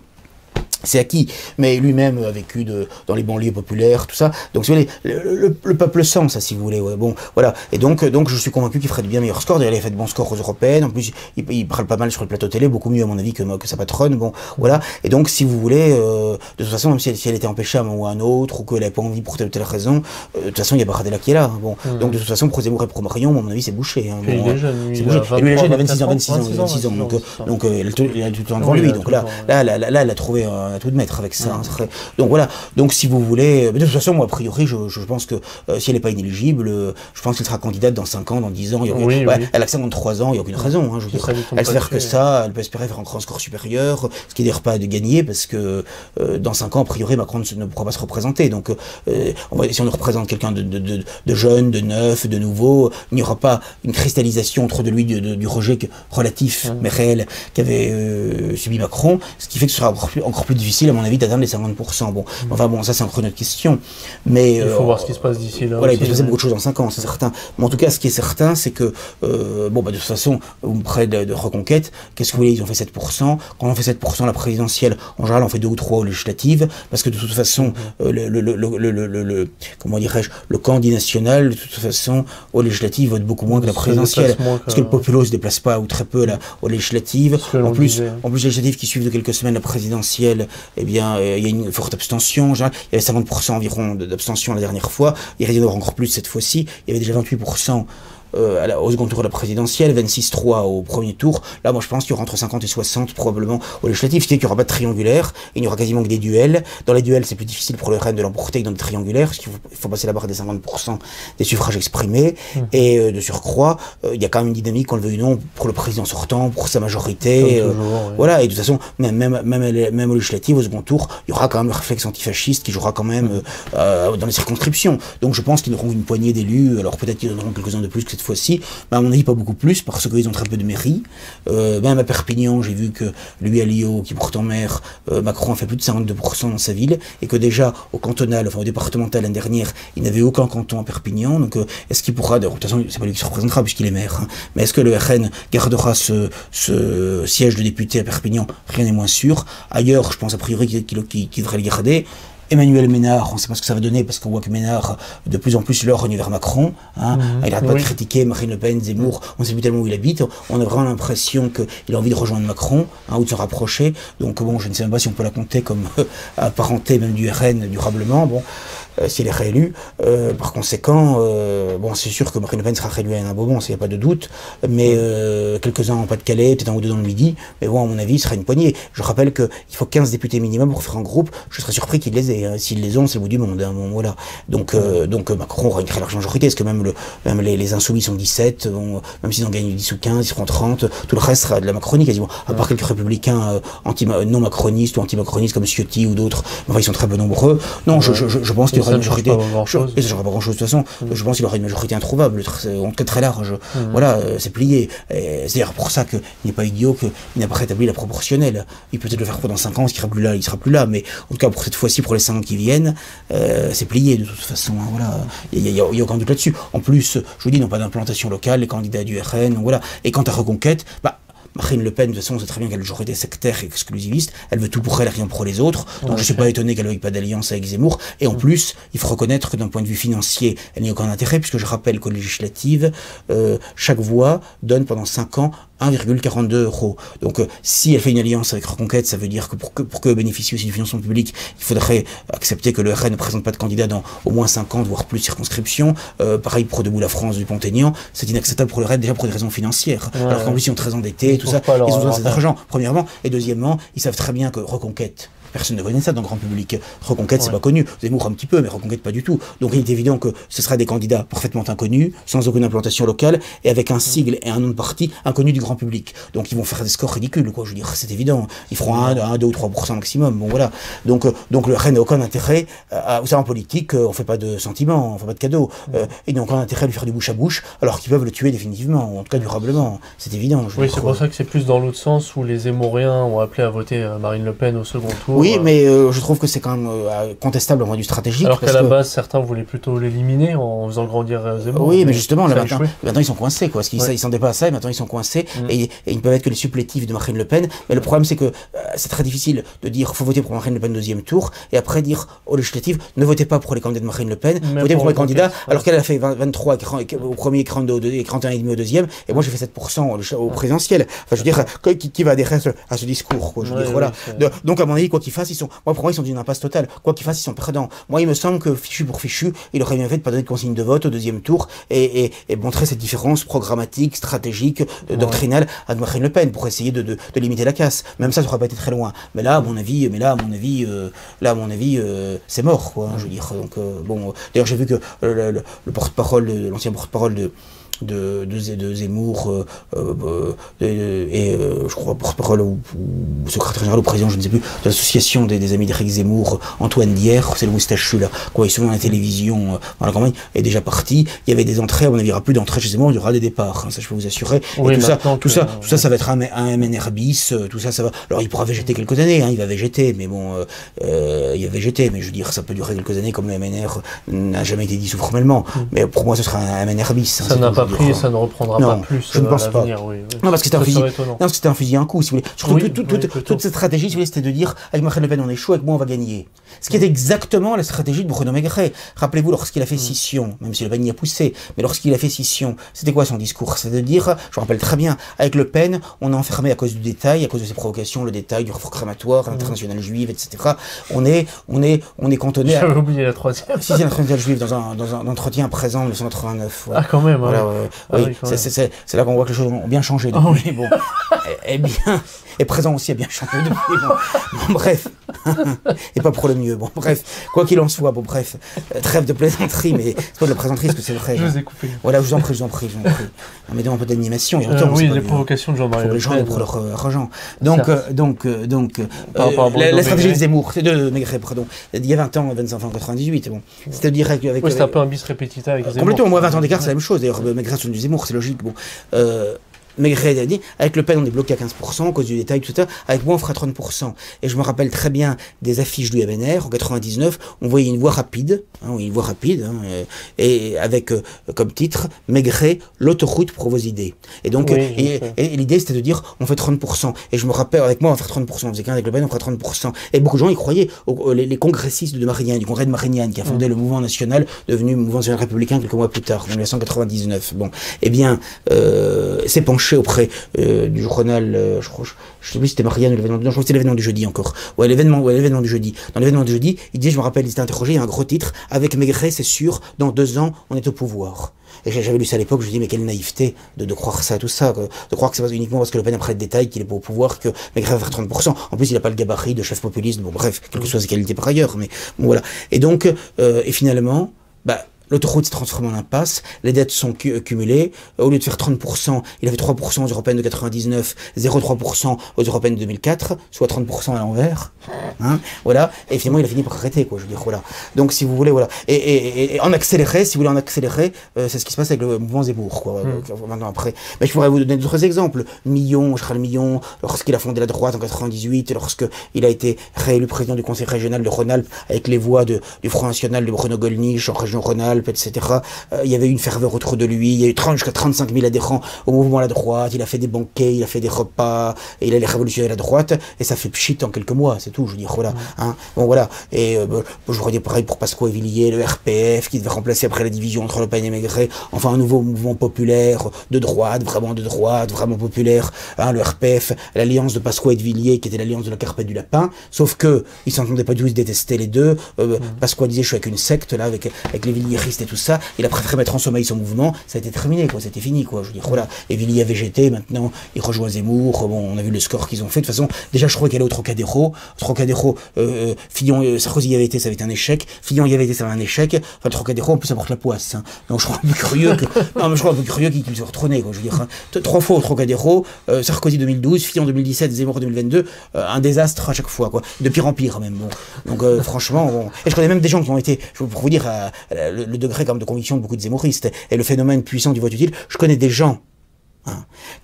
c'est acquis, mais lui-même a vécu dans les banlieues populaires, tout ça. Donc, si vous voulez, le peuple sent ça, si vous voulez. Ouais, bon, voilà. Et donc, je suis convaincu qu'il ferait de bien meilleurs scores. D'ailleurs, il a fait de bons scores aux européennes. En plus, il parle pas mal sur le plateau télé, beaucoup mieux à mon avis que sa patronne. Bon, voilà. Et donc, si vous voulez, de toute façon, même si elle était empêchée à un moment ou à un autre, ou qu'elle n'avait pas envie pour telle ou telle raison, de toute façon, il y a Bardella qui est là. Bon, donc de toute façon, pro Zemmour et pro Marion, à mon avis, c'est bouché. Hein, bon, il est jeune, c'est bouché. Et lui, il est jeune, il a 26 ans. Donc, il a tout le temps devant lui. Donc là, elle a trouvé un tout de maître avec ça. Donc voilà, donc si vous voulez, de toute façon, moi a priori, je pense que si elle n'est pas inéligible, je pense qu'elle sera candidate dans 5 ans, dans 10 ans. Elle a que 53 ans, il n'y a aucune raison. Hein, elle espère que ça, elle peut espérer faire encore un score supérieur, ce qui n'est d'ailleurs pas de gagner, parce que dans 5 ans, a priori, Macron ne pourra pas se représenter. Donc si on nous représente quelqu'un de jeune, de neuf, de nouveau, il n'y aura pas une cristallisation autour de lui du rejet relatif, mais réel, qu'avait subi Macron, ce qui fait que ce sera encore plus difficile, à mon avis, d'atteindre les 50%. Bon, enfin bon, ça c'est encore une autre question. Mais il faut voir ce qui se passe d'ici là. Voilà, il peut se passer beaucoup de choses en 5 ans, c'est certain. Mais en tout cas, ce qui est certain, c'est que de toute façon, près de Reconquête, qu'est-ce que vous voulez, ils ont fait 7%. Quand on fait 7% à la présidentielle, en général, on fait 2 ou 3 aux législatives, parce que de toute façon, comment dirais-je, le candidat national, de toute façon, aux législatives vote beaucoup moins que la présidentielle, parce que le populo se déplace pas ou très peu là aux législatives. En plus, les législatives qui suivent de quelques semaines la présidentielle, eh bien, il y a une forte abstention. Il y avait 50% environ d'abstention la dernière fois. Il risque d'y avoir encore plus cette fois-ci. Il y avait déjà 28% au second tour de la présidentielle, 26-3 au premier tour. Là, moi, je pense qu'il y aura entre 50 et 60 probablement au législatif. C'est-à-dire qu'il n'y aura pas de triangulaire, il n'y aura quasiment que des duels. Dans les duels, c'est plus difficile pour le RN de l'emporter que dans des triangulaires, parce qu'il faut passer la barre des 50% des suffrages exprimés. Et de surcroît, il y a quand même une dynamique, qu'on le veuille ou non, pour le président sortant, pour sa majorité. Voilà, et de toute façon, même au législatif, au second tour, il y aura quand même le réflexe antifasciste qui jouera quand même dans les circonscriptions. Donc je pense qu'ils auront une poignée d'élus, alors peut-être qu'ils en auront quelques-uns de plus que cette fois-ci, mais à mon avis pas beaucoup plus, parce qu'ils ont très peu de mairie. Même à Perpignan, j'ai vu que lui à Lyon, qui est pourtant maire, Macron a fait plus de 52% dans sa ville, et que déjà au cantonal, enfin au départemental l'année dernière, il n'avait aucun canton à Perpignan. Donc est-ce qu'il pourra, de toute façon c'est pas lui qui se représentera puisqu'il est maire, hein, mais est-ce que le RN gardera ce siège de député à Perpignan? Rien n'est moins sûr. Ailleurs, je pense a priori qu'il devrait le garder. Emmanuel Ménard, on ne sait pas ce que ça va donner, parce qu'on voit que Ménard, de plus en plus, lorgne vers Macron. Hein. Il n'arrête pas de critiquer Marine Le Pen, Zemmour, on ne sait plus tellement où il habite. On a vraiment l'impression qu'il a envie de rejoindre Macron, hein, ou de se rapprocher. Donc bon, je ne sais même pas si on peut la compter comme apparentée même du RN durablement. Bon, si elle est réélue. Par conséquent, bon, c'est sûr que Marine Le Pen sera réélue à un beau moment, il n'y a pas de doute. Mais quelques-uns en Pas-de-Calais, peut-être un ou deux dans le Midi. Mais bon, à mon avis, il sera une poignée. Je rappelle qu'il faut 15 députés minimum pour faire un groupe. Je serais surpris qu'ils les aient. S'ils les ont, c'est le bout du monde. Hein, bon, voilà. Donc Macron aura une très large majorité, parce que même les Insoumis sont 17, bon, même s'ils en gagnent 10 ou 15, ils seront 30. Tout le reste sera de la Macronie quasiment. À part quelques républicains non macronistes ou anti-macronistes comme Ciotti ou d'autres. Enfin, ils sont très peu nombreux. Non, je pense qu'il y aura une majorité. Et ça ne changera pas grand-chose de toute façon. Je pense qu'il y aura une majorité introuvable, en tout cas très large. Voilà, c'est plié. C'est d'ailleurs pour ça qu'il n'est pas idiot qu'il n'a pas rétabli la proportionnelle. Il peut peut-être le faire pendant 5 ans, il sera plus là. Mais en tout cas, pour cette fois-ci, pour les 5 ans qui viennent, c'est plié de toute façon. Hein, voilà. Il y a aucun doute là-dessus. En plus, je vous dis, ils n'ont pas d'implantation locale, les candidats du RN. Donc voilà. Et quant à Reconquête, Marine Le Pen, de toute façon, on sait très bien qu'elle a toujours été sectaire et exclusiviste. Elle veut tout pour elle et rien pour les autres. Donc je ne suis pas étonné qu'elle n'ait pas d'alliance avec Zemmour. Et en plus, il faut reconnaître que d'un point de vue financier, elle n'a aucun intérêt, puisque je rappelle qu'aux législatives, chaque voix donne pendant 5 ans 1,42 €. Donc si elle fait une alliance avec Reconquête, ça veut dire que pour que bénéficie aussi du financement public, il faudrait accepter que le RN ne présente pas de candidat dans au moins 50, voire plus de circonscriptions. Pareil pour Debout la France du Pont-Aignan, c'est inacceptable pour le RN déjà pour des raisons financières. Alors qu'en plus ils sont très endettés, tout ça, ils ont besoin de cet argent, premièrement, et deuxièmement, ils savent très bien que Reconquête, Personne ne connaît ça dans le grand public. Reconquête, c'est pas connu. Zemmour un petit peu, mais Reconquête pas du tout. Donc il est évident que ce sera des candidats parfaitement inconnus, sans aucune implantation locale, et avec un sigle et un nom de parti inconnu du grand public. Donc ils vont faire des scores ridicules, quoi. Je veux dire, c'est évident. Ils feront 1, 2 ou 3% maximum. Bon voilà. Donc le RN n'a aucun intérêt. Vous savez, en politique, on fait pas de sentiments, on fait pas de cadeaux. Et donc, on a intérêt à lui faire du bouche à bouche, alors qu'ils peuvent le tuer définitivement, ou en tout cas durablement. C'est évident. Oui, c'est pour ça que c'est plus dans l'autre sens où les Zémouriens ont appelé à voter Marine Le Pen au second tour. Oui, mais je trouve que c'est quand même contestable en point du stratégique. Alors qu'à la base, certains voulaient plutôt l'éliminer en faisant grandir Zemmour. Oui, mais justement, là, maintenant ils sont coincés, quoi. Parce qu'ils s'en dépassent ça, et maintenant ils sont coincés, et ils ne peuvent être que les supplétifs de Marine Le Pen. Mais le problème, c'est que c'est très difficile de dire faut voter pour Marine Le Pen deuxième tour, et après dire aux législatives ne votez pas pour les candidats de Marine Le Pen, votez pour les candidats, alors qu'elle a fait 23 au premier écran et 41,5 au deuxième, et moi j'ai fait 7% au présidentiel. Enfin, je veux dire, qui va adhérer à ce discours, quoi. Je veux dire, voilà. Donc, à mon avis, quoi qu'ils fassent, pour moi, ils sont dans une impasse totale. Quoi qu'ils fassent, ils sont perdants. Moi, il me semble que fichu pour fichu, il aurait bien fait de pas donner de consigne de vote au deuxième tour et montrer cette différence programmatique, stratégique, doctrinale à Marine Le Pen pour essayer de limiter la casse. Même ça aurait pas été très loin. Mais là, à mon avis, c'est mort, quoi. Je veux dire. Donc, bon. D'ailleurs, j'ai vu que le porte-parole, l'ancien porte-parole de Zemmour je crois porte-parole ou secrétaire général ou président, je ne sais plus, de l'association des amis d'Éric Zemmour, Antoine Dier, c'est le moustachu là, quoi, ils sont dans la télévision dans la campagne, est déjà parti. Il y avait des entrées, on n'aura plus d'entrées chez Zemmour, il y aura des départs, hein, ça je peux vous assurer. Oui, et tout ça, ça va être un MNR bis, tout ça, ça va. Alors il pourra végéter quelques années, hein, il va végéter, mais bon, il va végéter, mais je veux dire, ça peut durer quelques années comme le MNR n'a jamais été dissous formellement. Mais pour moi, ce sera un MNR bis. Ça n'a pas pris, ça ne reprendra pas plus. Je ne pense pas. Oui. Non, parce que c'était un fusil à un coup, si vous voulez. Surtout, toute cette stratégie, si vous voulez, c'était de dire avec Marine Le Pen, on échoue, avec moi, on va gagner. Ce qui est exactement la stratégie de Bruno Maigret. Rappelez-vous, lorsqu'il a fait scission, même si Le Pen y a poussé, mais lorsqu'il a fait scission, c'était quoi son discours? C'est de dire, je me rappelle très bien, avec Le Pen, on est enfermé à cause du détail, à cause de ses provocations, le détail du reform crématoire, l'internationale juive, etc. On est cantonné à. J'avais oublié la troisième. Si, c'est l'internationale juive dans un entretien présent en 1989. Ouais. Ah, quand même, voilà, oui. C'est là qu'on voit que les choses ont bien changé depuis. Oui. Bon. Et présent aussi a bien changé depuis. Bon, bref. Et pas pour le mieux. Bon, bref. Quoi qu'il en soit, bon, bref. Trêve de plaisanterie, mais c'est pas de la plaisanterie, parce que c'est vrai. Je vous ai coupé. Voilà, je vous en prie. Mettons un peu d'animation. Oui, les provocations de Jean-Marie Le Pen. Les gens pour leur argent. Donc, la stratégie de Zemmour, c'est de Maigret, pardon. Il y a 20 ans, 25 ans, 98. Bon. C'est-à-dire avec. Oui, c'est un peu un bis répétitif avec Zemmour. Complètement, moi, 20 ans d'écart, c'est la même chose. D'ailleurs, Maigret sur du Zemmour, c'est logique. Bon. Maigret a dit, avec Le Pen on est bloqué à 15% à cause du détail, tout ça, avec moi on fera 30%. Et je me rappelle très bien des affiches du MNR, en 99, on voyait une voie rapide, et avec comme titre, Maigret, l'autoroute pour vos idées. Et donc, et l'idée c'était de dire, on fait 30%. Et je me rappelle, avec moi on va faire 30%, on faisait 15 avec Le Pen, on fera 30%. Et beaucoup de gens y croyaient, les congressistes de Marignane, du congrès de Marignane, qui a fondé le mouvement national, devenu mouvement national républicain quelques mois plus tard, en 1999. Bon, eh bien, c'est penché auprès du journal, je sais plus si c'était Marianne ou l'événement, non, je crois que c'était l'événement du jeudi encore. L'événement du jeudi. Dans l'événement du jeudi, il disait, je me rappelle, il s'était interrogé, il y a un gros titre, avec Maigret, c'est sûr, dans 2 ans, on est au pouvoir. Et j'avais lu ça à l'époque, je me dis, mais quelle naïveté de croire ça, tout ça, de croire que c'est pas uniquement parce que Le Pen après le détail qu'il est pas au pouvoir, que Maigret va faire 30%. En plus, il a pas le gabarit de chef populiste, bon bref, quelles que soient ses qualités par ailleurs, mais bon voilà. Et donc, et finalement, l'autoroute s'est transformée en impasse, les dettes sont cumulées, au lieu de faire 30%, il avait 3% aux européennes de 99, 0,3% aux européennes de 2004, soit 30% à l'envers, hein, voilà, et finalement il a fini par arrêter, quoi, je veux dire, voilà. Donc si vous voulez, voilà, et en accéléré, si vous voulez en accélérer, c'est ce qui se passe avec le mouvement Zemmour, quoi, maintenant après. Mais je pourrais vous donner d'autres exemples. Charles Millon, lorsqu'il a fondé la droite en 98, lorsqu'il a été réélu président du conseil régional de Rhône-Alpes, avec les voix du Front National de Bruno Gollnisch en région Rhône-Alpes, etc. Il y avait une ferveur autour de lui, il y a eu jusqu'à 35 000 adhérents au mouvement à la droite, il a fait des banquets, il a fait des repas, et il allait révolutionner la droite, et ça fait pchit en quelques mois, c'est tout, je veux dire, voilà. Hein. Bon, voilà. Et je voudrais dire pareil pour Pasqua et Villiers, le RPF, qui devait remplacer après la division entre Le Pen et Maigret, enfin un nouveau mouvement populaire, de droite, vraiment populaire, hein, le RPF, l'alliance de Pasqua et de Villiers, qui était l'alliance de la Carpette du Lapin, sauf que ils s'entendaient pas du tout, ils détestaient les deux. Pasqua disait, je suis avec une secte, là, avec les Villiers centristes et tout ça, il a préféré mettre en sommeil son mouvement, ça a été terminé, quoi, c'était fini, quoi, je veux dire, voilà. Et Villiers avait jeté, maintenant, il rejoint Zemmour, bon, on a vu le score qu'ils ont fait, de toute façon, déjà, je trouvais qu'elle est au Trocadéro, Fillon, Sarkozy y avait été, ça avait été un échec, Fillon y avait été, ça avait un échec, enfin, le Trocadéro, en plus, ça porte la poisse, hein. Donc, je crois un peu curieux qu'il se retourne, quoi, je veux dire, hein. 3 fois au Trocadéro, Sarkozy 2012, Fillon 2017, Zemmour 2022, un désastre à chaque fois, quoi, de pire en pire, même, bon. Donc, franchement, bon. Et je connais même des gens qui ont été, pour vous dire, le degré quand même de conviction de beaucoup de zémouristes et le phénomène puissant du vote utile, je connais des gens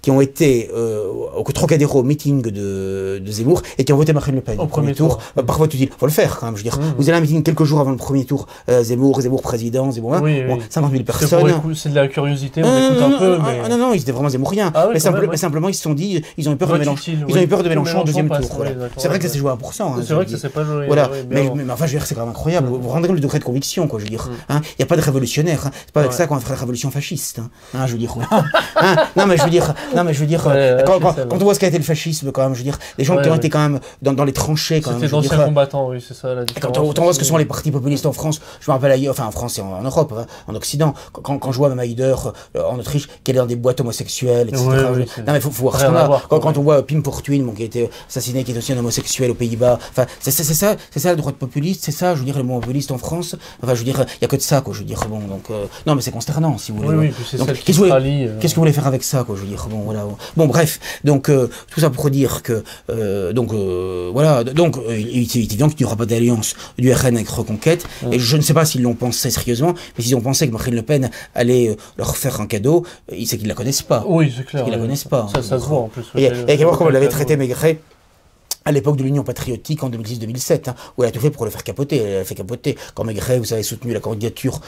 qui ont été au Trocadéro, au meeting de Zemmour, et qui ont voté Marine Le Pen au premier tour. Par vote utile. Faut le faire, quand même, je veux dire. Vous allez à un meeting quelques jours avant le premier tour, Zemmour président, Zemmour, bon, 50 000 personnes. C'est de la curiosité, on écoute un peu, mais... Non, ils étaient vraiment zémouriens. Mais simplement, ils se sont dit, ils ont eu peur de Mélenchon au deuxième tour. C'est vrai que ça s'est joué à 1%. C'est vrai que ça s'est pas joué. Voilà, mais enfin, je veux dire, c'est quand même incroyable. Vous rendez le degré de conviction, quoi, je veux dire. Il n'y a pas de révolutionnaire. C'est pas avec ça qu'on va faire la révolution fasciste. Je veux dire. Non, mais je veux dire, quand on voit ce qu'a été le fascisme, quand même, je veux dire, les gens qui ont été quand même dans les tranchées, quand même. C'était d'anciens combattants, oui, c'est ça la différence. Quand on voit ce que sont les partis populistes en France, je me rappelle ailleurs, enfin en France et en Europe, en Occident, quand je vois même Haider en Autriche, qui est dans des boîtes homosexuelles, etc. Non, mais faut voir ce qu'on a. Quand on voit Pim Fortuyn, qui a été assassiné, qui est aussi un homosexuel aux Pays-Bas, enfin, c'est ça la droite populiste, c'est ça, je veux dire, le mot populiste en France. Enfin, je veux dire, il n'y a que de ça, quoi, je veux dire, bon, donc, non, mais c'est consternant, si vous voulez. Qu'est-ce que vous voulez faire avec ça, quoi, je veux dire, bon, voilà. Bon, bref, donc, tout ça pour dire que, voilà, donc, il est évident qu'il n'y aura pas d'alliance du RN avec Reconquête, et je ne sais pas s'ils l'ont pensé sérieusement, mais s'ils ont pensé que Marine Le Pen allait leur faire un cadeau, c'est qu'ils ne la connaissent pas. Oui, c'est clair. Ils ne la connaissent pas. Ça se voit, en plus. Et qu'à voir comment elle avait traité Maigret à l'époque de l'Union patriotique en 2006-2007, où elle a tout fait pour le faire capoter. Elle a fait capoter. Quand Maigret, vous avez soutenu la candidature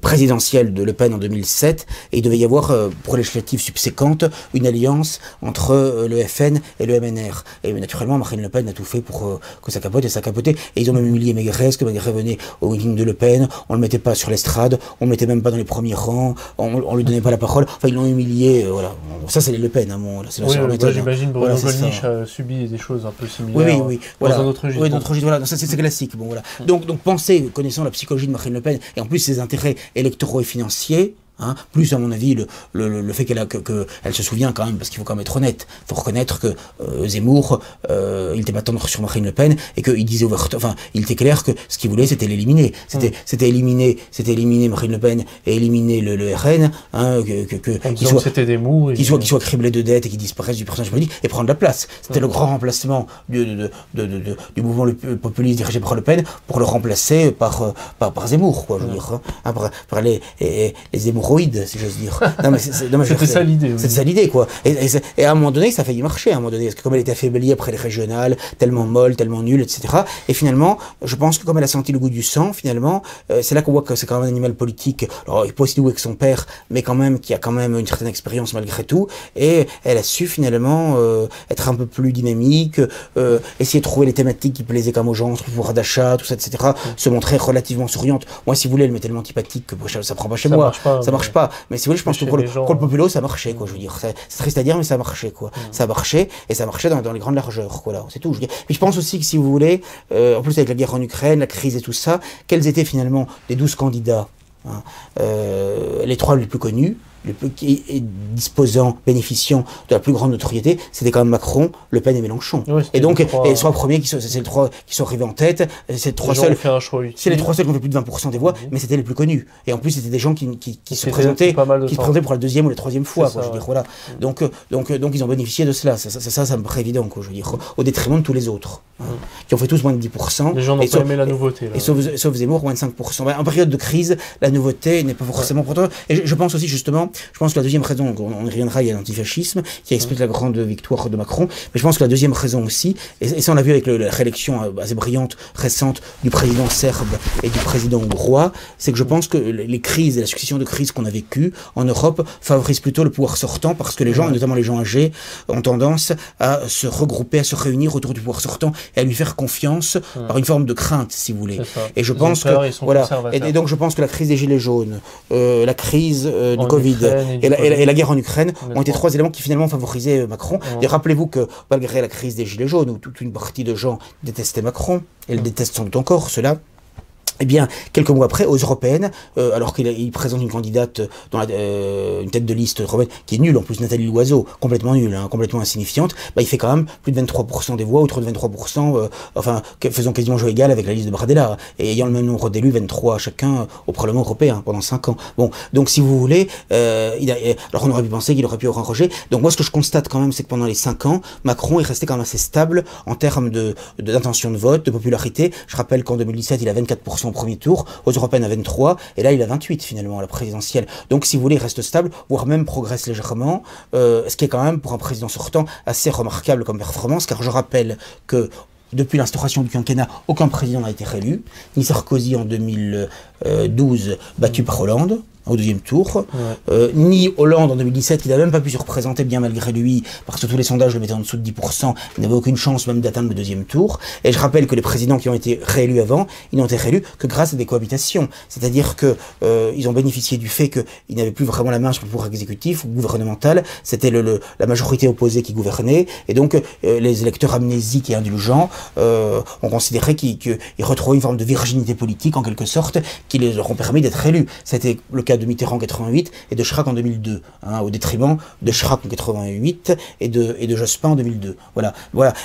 présidentielle de Le Pen en 2007, et il devait y avoir, pour les législatives subséquentes, une alliance entre le FN et le MNR. Et naturellement, Marine Le Pen a tout fait pour que ça capote, et ça a capoté. Et ils ont même humilié Maigret, parce que Maigret venait au meeting de Le Pen, on le mettait pas sur l'estrade, on le mettait même pas dans les premiers rangs, on lui donnait pas la parole. Enfin, ils l'ont humilié, voilà. Ça, c'est les Le Pen, hein, bon, c'est l'ancienne méthode. J'imagine Bruno Gollnisch a subi des choses un peu similaires. Oui, voilà. Dans un autre registre. Oui, notre registre, voilà. C'est classique. Bon, voilà. Donc, pensez, connaissant la psychologie de Marine Le Pen, et en plus ses intérêts électoraux et financiers, plus à mon avis le fait qu'elle se souvient quand même, parce qu'il faut quand même être honnête, il faut reconnaître que Zemmour il était pas tendre sur Marine Le Pen, et qu'il disait il était clair que ce qu'il voulait c'était l'éliminer, c'était éliminer Marine Le Pen et éliminer le RN, c'était des mous, qu'il soit criblé de dettes et qu'il disparaisse du personnage politique et prendre la place. C'était le grand remplacement du mouvement populiste dirigé par Le Pen, pour le remplacer par Zemmour, quoi, je veux dire, par les Zemmour, si j'ose dire. C'était ça l'idée. C'était ça l'idée, quoi. Et à un moment donné, ça a failli marcher, à un moment donné, parce que comme elle était affaiblie après les régionales, tellement molle, tellement nulle, etc. Et finalement, je pense que comme elle a senti le goût du sang, finalement, c'est là qu'on voit que c'est quand même un animal politique. Alors, il n'est pas aussi doué que son père, mais quand même, qui a quand même une certaine expérience malgré tout. Et elle a su finalement être un peu plus dynamique, essayer de trouver les thématiques qui plaisaient comme aux gens, le pouvoir d'achat, tout ça, etc. Se montrer relativement souriante. Moi, si vous voulez, elle m'est tellement antipathique que ça prend pas chez moi. Ça marche pas, mais si vous voulez, je pense que pour le populo, ça marchait, quoi, je veux dire. C'est triste à dire, mais ça marchait, quoi. Ça marchait, et ça marchait dans les grandes largeurs, quoi, là, c'est tout. Puis je pense aussi que, si vous voulez, en plus avec la guerre en Ukraine, la crise et tout ça, quels étaient finalement les 12 candidats, les 3 les plus connus, bénéficiant de la plus grande notoriété, c'était quand même Macron, Le Pen et Mélenchon. Oui, et donc, et les 3 premiers, c'est les 3 qui sont arrivés en tête, c'est les 3 seuls qui ont fait plus de 20% des voix, mais c'était les plus connus. Et en plus, c'était des gens qui se présentaient pour la 2e ou la 3e fois, quoi, je veux dire, voilà. Donc, ils ont bénéficié de cela. Ça me paraît évident, quoi, je veux dire, au détriment de tous les autres, qui ont fait tous moins de 10%. Les gens n'ont pas aimé la nouveauté. Et sauf Zemmour, moins de 5%. En période de crise, la nouveauté n'est pas forcément pour toi. Et je pense aussi, justement, que la deuxième raison, on y reviendra, il y a l'antifascisme qui explique la grande victoire de Macron, mais je pense que la deuxième raison aussi, et ça on l'a vu avec la réélection assez brillante, récente, du président serbe et du président hongrois, c'est que je pense que les crises et la succession de crises qu'on a vécues en Europe favorisent plutôt le pouvoir sortant, parce que les gens, notamment les gens âgés, ont tendance à se regrouper, à se réunir autour du pouvoir sortant et à lui faire confiance par une forme de crainte, si vous voulez. Et je pense que, voilà, et donc je pense que la crise des Gilets jaunes, la crise du Covid, et la guerre en Ukraine ont été 3 éléments qui finalement favorisaient Macron. Et rappelez-vous que malgré la crise des Gilets jaunes, où toute une partie de gens détestaient Macron, et le détestent sans doute encore, ceux-là, Eh bien, quelques mois après, aux européennes, alors qu'il présente une candidate dans une tête de liste européenne qui est nulle, en plus Nathalie Loiseau, complètement nulle, hein, complètement insignifiante, bah, il fait quand même plus de 23% des voix, autour de 23%, enfin, faisant quasiment jeu égal avec la liste de Bardella, et ayant le même nombre d'élus, 23 chacun, au Parlement européen, pendant 5 ans. Bon, donc si vous voulez, alors on aurait pu penser qu'il aurait pu avoir un rejet. Donc moi, ce que je constate quand même, c'est que pendant les 5 ans, Macron est resté quand même assez stable en termes d'intention de vote, de popularité. Je rappelle qu'en 2017, il a 24% au premier tour, aux européennes à 23, et là il a 28 finalement à la présidentielle. Donc si vous voulez, il reste stable, voire même progresse légèrement, ce qui est quand même pour un président sortant assez remarquable comme performance, car je rappelle que depuis l'instauration du quinquennat, aucun président n'a été réélu, ni Sarkozy en 2012 battu par Hollande au deuxième tour, ni Hollande en 2017, qui n'a même pas pu se représenter bien malgré lui, parce que tous les sondages le mettaient en dessous de 10%, il n'avait aucune chance même d'atteindre le deuxième tour. Et je rappelle que les présidents qui ont été réélus avant, ils n'ont été réélus que grâce à des cohabitations. C'est-à-dire que ils ont bénéficié du fait qu'ils n'avaient plus vraiment la main sur le pouvoir exécutif ou gouvernemental, c'était la majorité opposée qui gouvernait, et donc les électeurs amnésiques et indulgents ont considéré qu'ils retrouvaient une forme de virginité politique, en quelque sorte, qui leur ont permis d'être élus. C'était le cas de Mitterrand en 88 et de Chirac en 2002, hein, au détriment de Chirac en 88 et de Jospin en 2002. Voilà.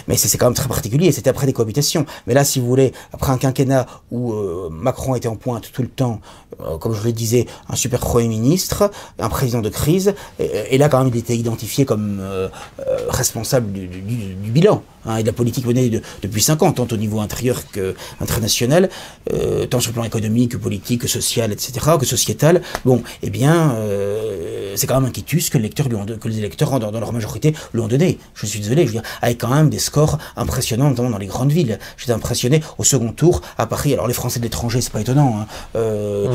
Mais c'est quand même très particulier, c'était après des cohabitations. Mais là, si vous voulez, après un quinquennat où Macron était en pointe tout le temps, comme je le disais, un super Premier ministre, un président de crise, et là quand même il était identifié comme responsable du bilan, hein, et de la politique menée depuis 5 ans, tant au niveau intérieur qu'international, tant sur le plan économique, que politique, que social, etc., que sociétal. Bon, eh bien, c'est quand même un quitus que les électeurs dans leur majorité lui ont donné. Je suis désolé, je veux dire, avec quand même des scores impressionnants, notamment dans les grandes villes. J'étais impressionné au second tour à Paris. Alors les Français de l'étranger, c'est pas étonnant, hein.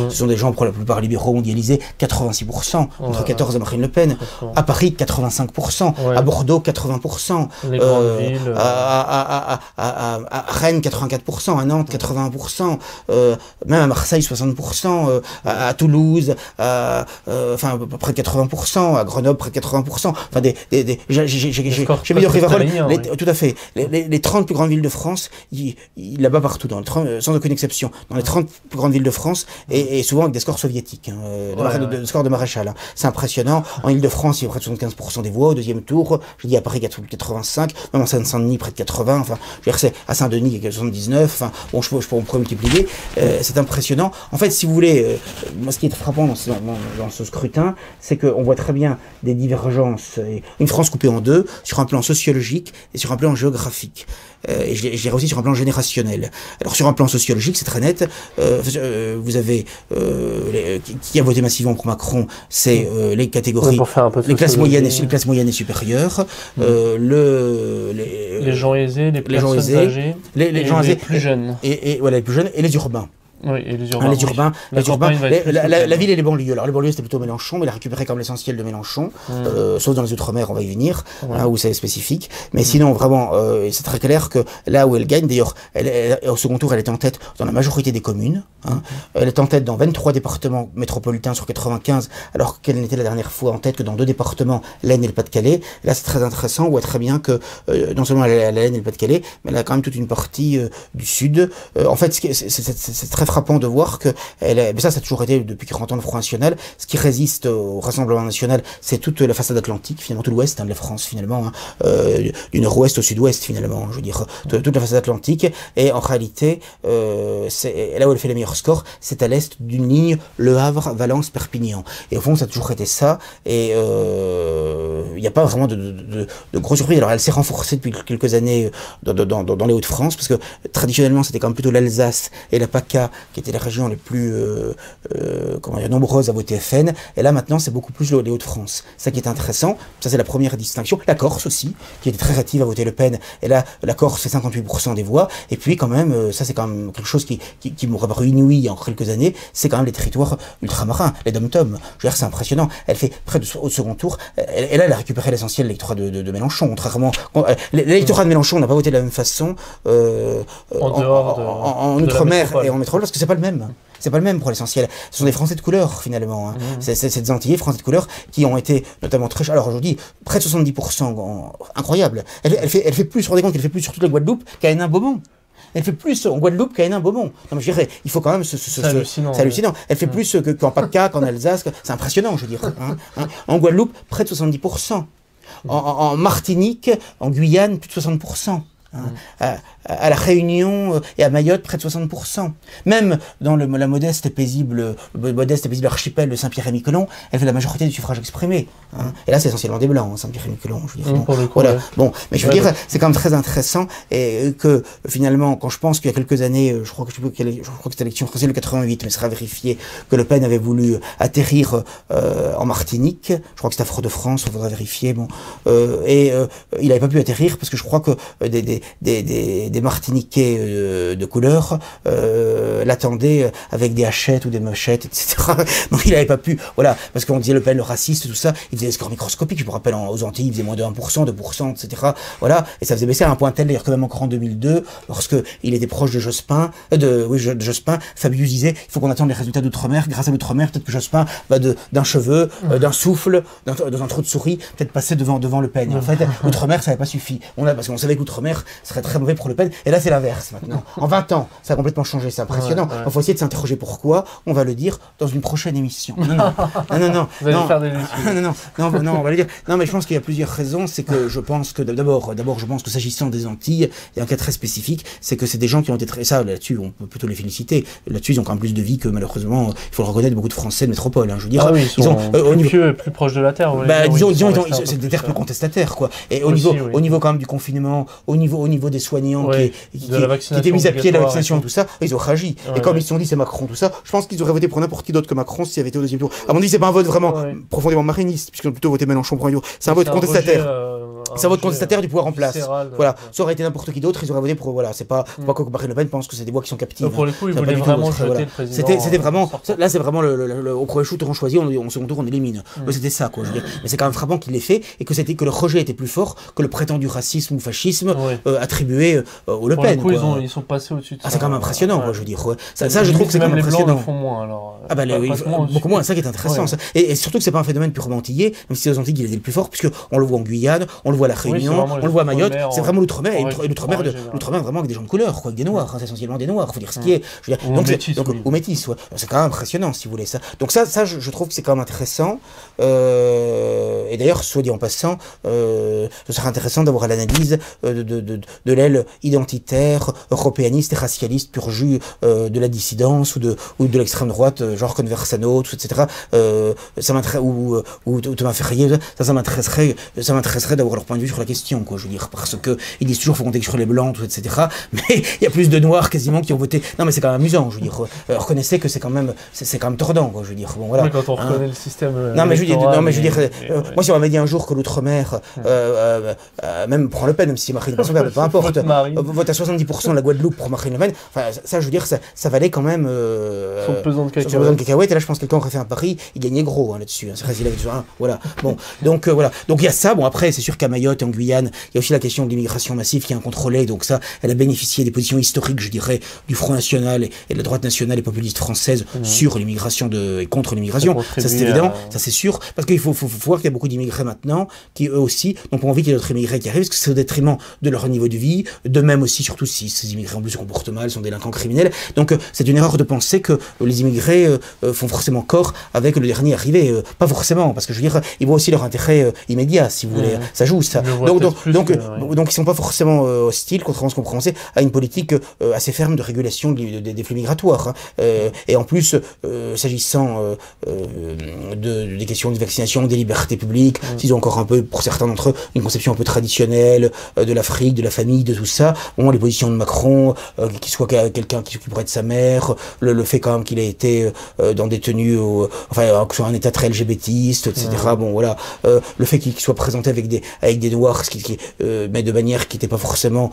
Ce sont des gens pour la plupart libéraux mondialisés, 86%, entre 14 et Marine Le Pen. À Paris, 85%. À Bordeaux, 80%. Les grandes villes. À Rennes, 84%. À Nantes, 81%. Même à Marseille, 60%. À Toulouse, enfin près de 80%, à Grenoble près de 80%, enfin j'ai mis Rivarol, tout à fait, les 30 plus grandes villes de France, là-bas partout, sans aucune exception, dans les 30 plus grandes villes de France, et souvent avec des scores soviétiques, hein, de scores de maréchal, hein. C'est impressionnant. En Ile-de-France, il y a près de 75% des voix au deuxième tour, je dis à Paris 85, même en Seine-Saint-Denis près de 80, enfin, je veux dire, à Saint-Denis il y a 79, enfin, bon, je pourrais multiplier, c'est impressionnant. En fait, si vous voulez, moi, ce qui est frappant dans ce scrutin, c'est qu'on voit très bien des divergences, une France coupée en deux, sur un plan sociologique et sur un plan géographique. Et je dirais aussi sur un plan générationnel. Alors sur un plan sociologique, c'est très net. Vous avez qui a voté massivement pour Macron, c'est les catégories, les classes moyennes et supérieures, les gens aisés, les personnes âgées, les gens âgés, plus jeunes, et voilà, les plus jeunes et les urbains. Oui, et les urbains. La ville et les banlieues. Alors les banlieues c'était plutôt Mélenchon, mais il a récupéré comme l'essentiel de Mélenchon, sauf dans les Outre-mer, on va y venir, hein, où c'est spécifique. Mais sinon, vraiment, c'est très clair que là où elle gagne, d'ailleurs, au second tour, elle est en tête dans la majorité des communes. Hein. Elle est en tête dans 23 départements métropolitains sur 95, alors qu'elle n'était la dernière fois en tête que dans 2 départements, l'Aisne et le Pas-de-Calais. Là, c'est très intéressant, on voit très bien que non seulement elle a l'Aisne et le Pas-de-Calais, mais elle a quand même toute une partie du Sud. En fait, c'est très frappant de voir que mais ça a toujours été depuis 40 ans le Front National. Ce qui résiste au Rassemblement National, c'est toute la façade atlantique, finalement tout l'ouest, hein, de la France finalement, hein, du nord-ouest au sud-ouest finalement, je veux dire, toute la façade atlantique. Et en réalité, c'est là où elle fait les meilleurs scores, c'est à l'est d'une ligne Le Havre, Valence, Perpignan. Et au fond, ça a toujours été ça. Et il n'y a pas vraiment de grosses surprises. Alors elle s'est renforcée depuis quelques années dans les Hauts-de-France, parce que traditionnellement c'était quand même plutôt l'Alsace et la PACA qui étaient les régions les plus nombreuses à voter FN, et là maintenant c'est beaucoup plus les Hauts-de-France. Ça qui est intéressant, ça c'est la première distinction. La Corse aussi, qui était très réactive à voter Le Pen, et là la Corse fait 58% des voix, et puis quand même, ça c'est quand même quelque chose qui m'aurait paru inouï il y a encore quelques années, c'est quand même les territoires ultramarins, les dom-tom. Je veux dire, c'est impressionnant. Elle fait près au second tour, et là elle a récupéré l'essentiel de l'électorat de Mélenchon, contrairement... L'électorat de Mélenchon n'a pas voté de la même façon en Outre-mer et en métropole, parce que c'est pas le même. C'est pas le même pour l'essentiel. Ce sont des Français de couleur finalement. Hein. C'est des Antillais Français de couleur qui ont été notamment très... Alors aujourd'hui, près de 70%, incroyable. Elle fait plus, vous vous rendez compte qu'elle fait plus sur toute la Guadeloupe qu'à Hénin-Beaumont. Elle fait plus en Guadeloupe qu'à Hénin-Beaumont. Non, mais je dirais, il faut quand même c'est hallucinant. C'est hallucinant. Elle fait plus qu'en PACA, qu'en Alsace. C'est impressionnant, je veux dire. En Guadeloupe, près de 70%. En Martinique, en Guyane, plus de 60%. À la Réunion et à Mayotte, près de 60%. Même dans la modeste et paisible archipel de Saint-Pierre-et-Miquelon, elle fait la majorité du suffrage exprimé. Et là, c'est essentiellement des Blancs, Saint-Pierre-et-Miquelon. Je veux dire, voilà. Bon, mais je veux dire, c'est quand même très intéressant et que finalement, quand je pense qu'il y a quelques années, je crois que c'était l'élection française le 88, mais ce sera vérifié, que Le Pen avait voulu atterrir en Martinique. Je crois que c'était à Fort-de-France, on faudra vérifier. Bon, il n'avait pas pu atterrir parce que je crois que des Martiniquais de couleur l'attendaient avec des hachettes ou des mochettes, etc. Donc il n'avait pas pu, voilà, parce qu'on disait Le Pen le raciste, tout ça, il faisait des scores microscopiques, je me rappelle aux Antilles, il faisait moins de 1%, 2%, etc. Voilà, et ça faisait baisser à un point tel, d'ailleurs, que même encore en 2002, lorsque il était proche de Jospin, Jospin, Fabius disait, il faut qu'on attende les résultats d'Outre-mer, grâce à l'Outre-mer, peut-être que Jospin va d'un cheveu, d'un souffle, d'un trou de souris, peut-être passer devant Le Pen. Et en fait, l'Outre-mer, ça n'avait pas suffi. Parce qu'on savait que l'Outre-mer serait très mauvais pour Le Pen, et là c'est l'inverse maintenant. En 20 ans, ça a complètement changé, c'est impressionnant. Il faut essayer de s'interroger pourquoi, on va le dire dans une prochaine émission. Non. Vous allez faire des non, on va le dire. Non, mais je pense qu'il y a plusieurs raisons, c'est que je pense que d'abord, je pense que s'agissant des Antilles, il y a un cas très spécifique, c'est que c'est des gens qui ont été ça, là-dessus, on peut plutôt les féliciter. Là-dessus, ils ont quand même plus de vie que malheureusement, il faut le reconnaître, beaucoup de Français de métropole, je veux dire. Ils ont plus proches de la terre. Disons, c'est des terres plus contestataires, quoi. Et au niveau quand même du confinement, au niveau des soignants qui étaient mis à pied de la vaccination, tout ça, ils ont réagi. Et comme ils se sont dit c'est Macron, tout ça, je pense qu'ils auraient voté pour n'importe qui d'autre que Macron s'il avait été au deuxième tour. À mon avis, c'est pas un vote vraiment profondément mariniste, puisqu'ils ont plutôt voté Mélenchon pour un tour. C'est un vote contestataire. C'est un vote contestataire du pouvoir en place. Voilà, ça aurait été n'importe qui d'autre, ils auraient voté pour. Voilà, c'est pas que Marine Le Pen pense que c'est des voix qui sont captives. Pour le coup, ils voulaient vraiment jeter le président. C'était vraiment. Là, c'est vraiment au premier shoot, on choisit, au second tour, on élimine. C'était ça, quoi. Mais c'est quand même frappant qu'il l'ait fait et que le rejet était plus fort que le prétendu racisme ou fascisme attribué au Le Pen. Pour le coup, ils sont passés au-dessus de ça. C'est quand même impressionnant, quoi, je veux dire. Ça, je trouve que c'est quand même impressionnant. Les Blancs le font moins, alors. Beaucoup moins, c'est ça qui est intéressant. Et surtout que c'est pas un phénomène purement antillais, même si aux Antilles, il est le plus fort, puisque on le voit en Guyane, on le voit à la Réunion, on le voit à Mayotte, c'est vraiment l'outre-mer, et l'outre-mer vraiment avec des gens de couleur, quoi, avec des noirs, c'est essentiellement des noirs, faut dire ce qui est. Ou métis, c'est quand même impressionnant, si vous voulez ça. Donc ça, je trouve que c'est quand même intéressant. Et d'ailleurs, soit dit en passant, ce serait intéressant d'avoir à l'analyse de l'aile identitaire, européaniste et racialiste pur jus de la dissidence ou de l'extrême droite, genre Conversano, etc. Ou Thomas Ferrier, ça m'intéresserait d'avoir leur point de vue sur la question, quoi, je veux dire, parce que ils disent toujours qu'il faut compter sur les blancs, tout, etc. Mais il y a plus de noirs quasiment qui ont voté. Non, mais c'est quand même amusant, je veux dire. Reconnaissez que c'est quand même tordant, quoi, je veux dire. Bon, voilà. Oui, quand on reconnaît le système. Non, mais je veux dire, moi, si on m'avait dit un jour que l'outre-mer, même prend Le Pen, même si Marine Le Pen, peu importe, vote à 70% de la Guadeloupe pour Marine Le Pen, enfin, ça, je veux dire, ça valait quand même. Son pesant de cacahuètes. Et là, je pense que quelqu'un aurait fait un pari, il gagnait gros là-dessus. C'est facile avec ça. Voilà. Bon, donc voilà. Donc il y a ça. Bon, après, c'est sûr qu'à Mayotte et en Guyane, il y a aussi la question de l'immigration massive qui est incontrôlée. Donc ça, elle a bénéficié des positions historiques, je dirais, du Front National et de la droite nationale et populiste française sur l'immigration et contre l'immigration. Ça, c'est évident. Ça, c'est sûr. Parce qu'il faut voir qu'il y a beaucoup d'immigrés maintenant qui, eux aussi, n'ont pas envie qu'il y ait d'autres immigrés qui arrivent, parce que c'est au détriment de leur niveau de vie, de même aussi, surtout si ces immigrés en plus se comportent mal, sont délinquants criminels. Donc c'est une erreur de penser que les immigrés font forcément corps avec le dernier arrivé. Pas forcément, parce que je veux dire, ils voient aussi leur intérêt immédiat, si vous voulez. Ça joue, ça. Donc ils sont pas forcément hostiles, contrairement à ce qu'on pensait, à une politique assez ferme de régulation des flux migratoires. Et en plus, s'agissant des questions de vaccination, des libertés publiques, s'ils ont encore un peu, pour certains d'entre eux, une conception un peu traditionnelle de l'Afrique, de la famille, de tout ça. Bon, les positions de Macron, qu'il soit quelqu'un qui s'occuperait de sa mère, le fait quand même qu'il ait été dans des tenues, que ce soit un état très LGBTiste, etc. Bon, voilà. Le fait qu'il soit présenté avec des noirs, mais de manière qui n'était pas forcément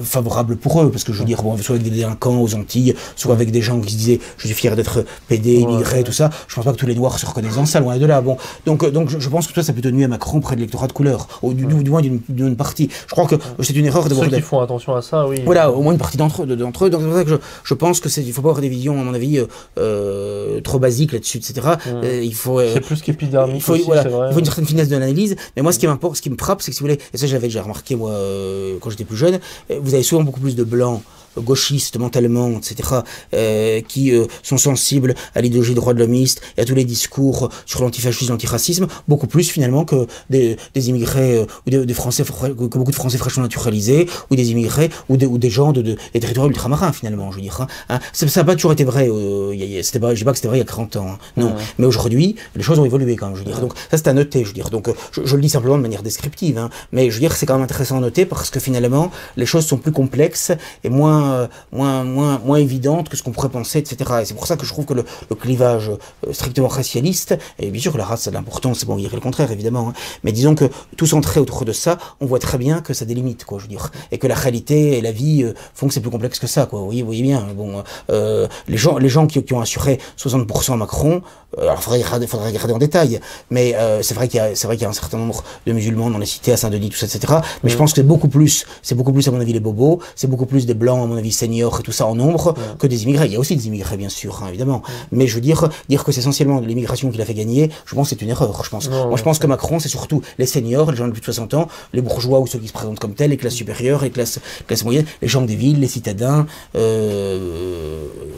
favorable pour eux, parce que je veux dire, bon, soit avec des délinquants aux Antilles, soit avec des gens qui se disaient, je suis fier d'être pédé, immigré, tout ça. Je pense pas que tous les noirs se reconnaissent dans ça, loin de là. Bon, donc je pense que ça plutôt nuit à Macron près de l'électorat de couleur, du moins d'une partie. Je crois que c'est une erreur de ceux qui font attention à ça, oui. Voilà, au moins une partie d'entre eux. Donc c'est pour ça que je pense que il faut pas avoir des visions, à mon avis, trop basiques là-dessus, etc. C'est plus qu'épidermique. Il faut une certaine finesse de l'analyse. Mais moi, ce qui me frappe, c'est que si vous voulez, et ça j'avais déjà remarqué moi quand j'étais plus jeune, vous avez souvent beaucoup plus de blancs gauchistes mentalement, etc., qui sont sensibles à l'idéologie droit-de-l'homiste et à tous les discours sur l'antifascisme, l'antiracisme, beaucoup plus finalement que des immigrés ou des Français, que beaucoup de Français fraîchement naturalisés, ou des immigrés ou des gens des territoires ultramarins finalement, je veux dire. Ça n'a pas toujours été vrai. Je dis pas que c'était vrai il y a 40 ans. Non, mais aujourd'hui, les choses ont évolué quand même. Je veux dire. Donc ça c'est à noter. Je veux dire. Donc je le dis simplement de manière descriptive, mais je veux dire c'est quand même intéressant à noter parce que finalement les choses sont plus complexes et moins évidentes que ce qu'on pourrait penser, etc. Et c'est pour ça que je trouve que le clivage strictement racialiste, et bien sûr que la race a de l'importance, c'est bon, il y a le contraire évidemment, mais disons que tout centré autour de ça, on voit très bien que ça a des limites, quoi, je veux dire, et que la réalité et la vie font que c'est plus complexe que ça, quoi. Vous voyez bien. Bon, les gens qui ont assuré 60% à Macron, alors faudrait regarder en détail, mais c'est vrai qu'il y a un certain nombre de musulmans dans les cités à Saint-Denis, tout ça, etc. Mais je pense que c'est beaucoup plus à mon avis les bobos, c'est beaucoup plus des blancs à mon avis seniors et tout ça en nombre que des immigrés. Il y a aussi des immigrés bien sûr, évidemment, mais je veux dire que c'est essentiellement l'immigration qui l'a fait gagner, je pense que c'est une erreur. Je pense que Macron c'est surtout les seniors, les gens de plus de 60 ans, les bourgeois ou ceux qui se présentent comme tels, les classes supérieures, les classes moyennes, les gens des villes, les citadins,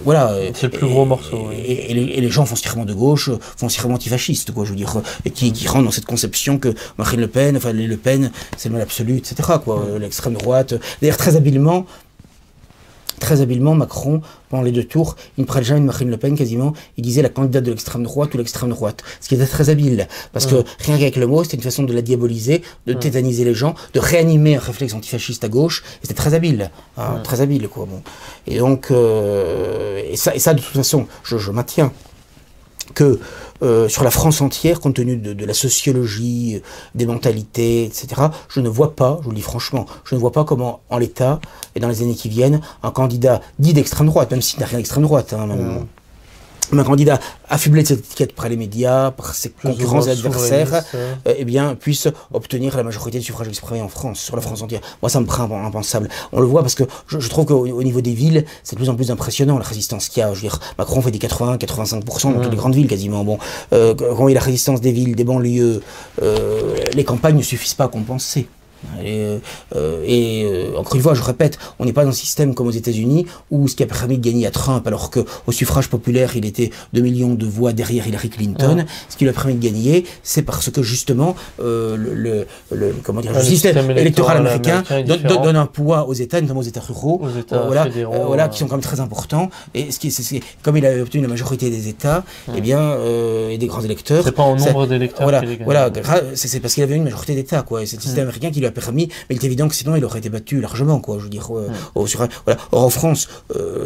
voilà. C'est le plus gros morceau. Et les gens foncièrement de gauche, foncièrement antifascistes, quoi, je veux dire, et qui rentrent dans cette conception que Marine Le Pen, enfin les Le Pen, c'est le mal absolu, etc., quoi, l'extrême droite. D'ailleurs, très habilement, Macron, pendant les deux tours, il ne parlait jamais de Marine Le Pen, quasiment, il disait la candidate de l'extrême droite ou l'extrême droite. Ce qui était très habile, parce que rien qu'avec le mot, c'était une façon de la diaboliser, de tétaniser les gens, de réanimer un réflexe antifasciste à gauche, et c'était très habile, très habile, quoi. Bon. Et donc, et ça, de toute façon, je maintiens que sur la France entière, compte tenu de la sociologie, des mentalités, etc., je ne vois pas, je vous le dis franchement, je ne vois pas comment, en l'état, et dans les années qui viennent, un candidat dit d'extrême droite, même s'il n'a rien d'extrême droite, un candidat affublé de cette étiquette par les médias, par ses concurrents et adversaires, eh bien, puisse obtenir la majorité du suffrage exprimé en France, sur la France entière. Moi, ça me paraît impensable. On le voit parce que je trouve qu'au niveau des villes, c'est de plus en plus impressionnant la résistance qu'il y a. Je veux dire, Macron fait des 80-85% dans toutes les grandes villes quasiment. Bon, quand il y a la résistance des villes, des banlieues, les campagnes ne suffisent pas à compenser. Encore une fois, je répète, on n'est pas dans un système comme aux États-Unis où ce qui a permis de gagner à Trump, alors qu'au suffrage populaire, il était 2 millions de voix derrière Hillary Clinton. Ce qui lui a permis de gagner, c'est parce que justement le système électoral américain donne un poids aux États, notamment aux États ruraux, qui sont quand même très importants. Et comme il a obtenu la majorité des États, et des grands électeurs. C'est pas en nombre d'électeurs qu'il est gagné. C'est parce qu'il avait une majorité d'États, quoi. Et c'est le système américain qui lui a permis, mais il est évident que sinon il aurait été battu largement, quoi. Je veux dire, Or en France,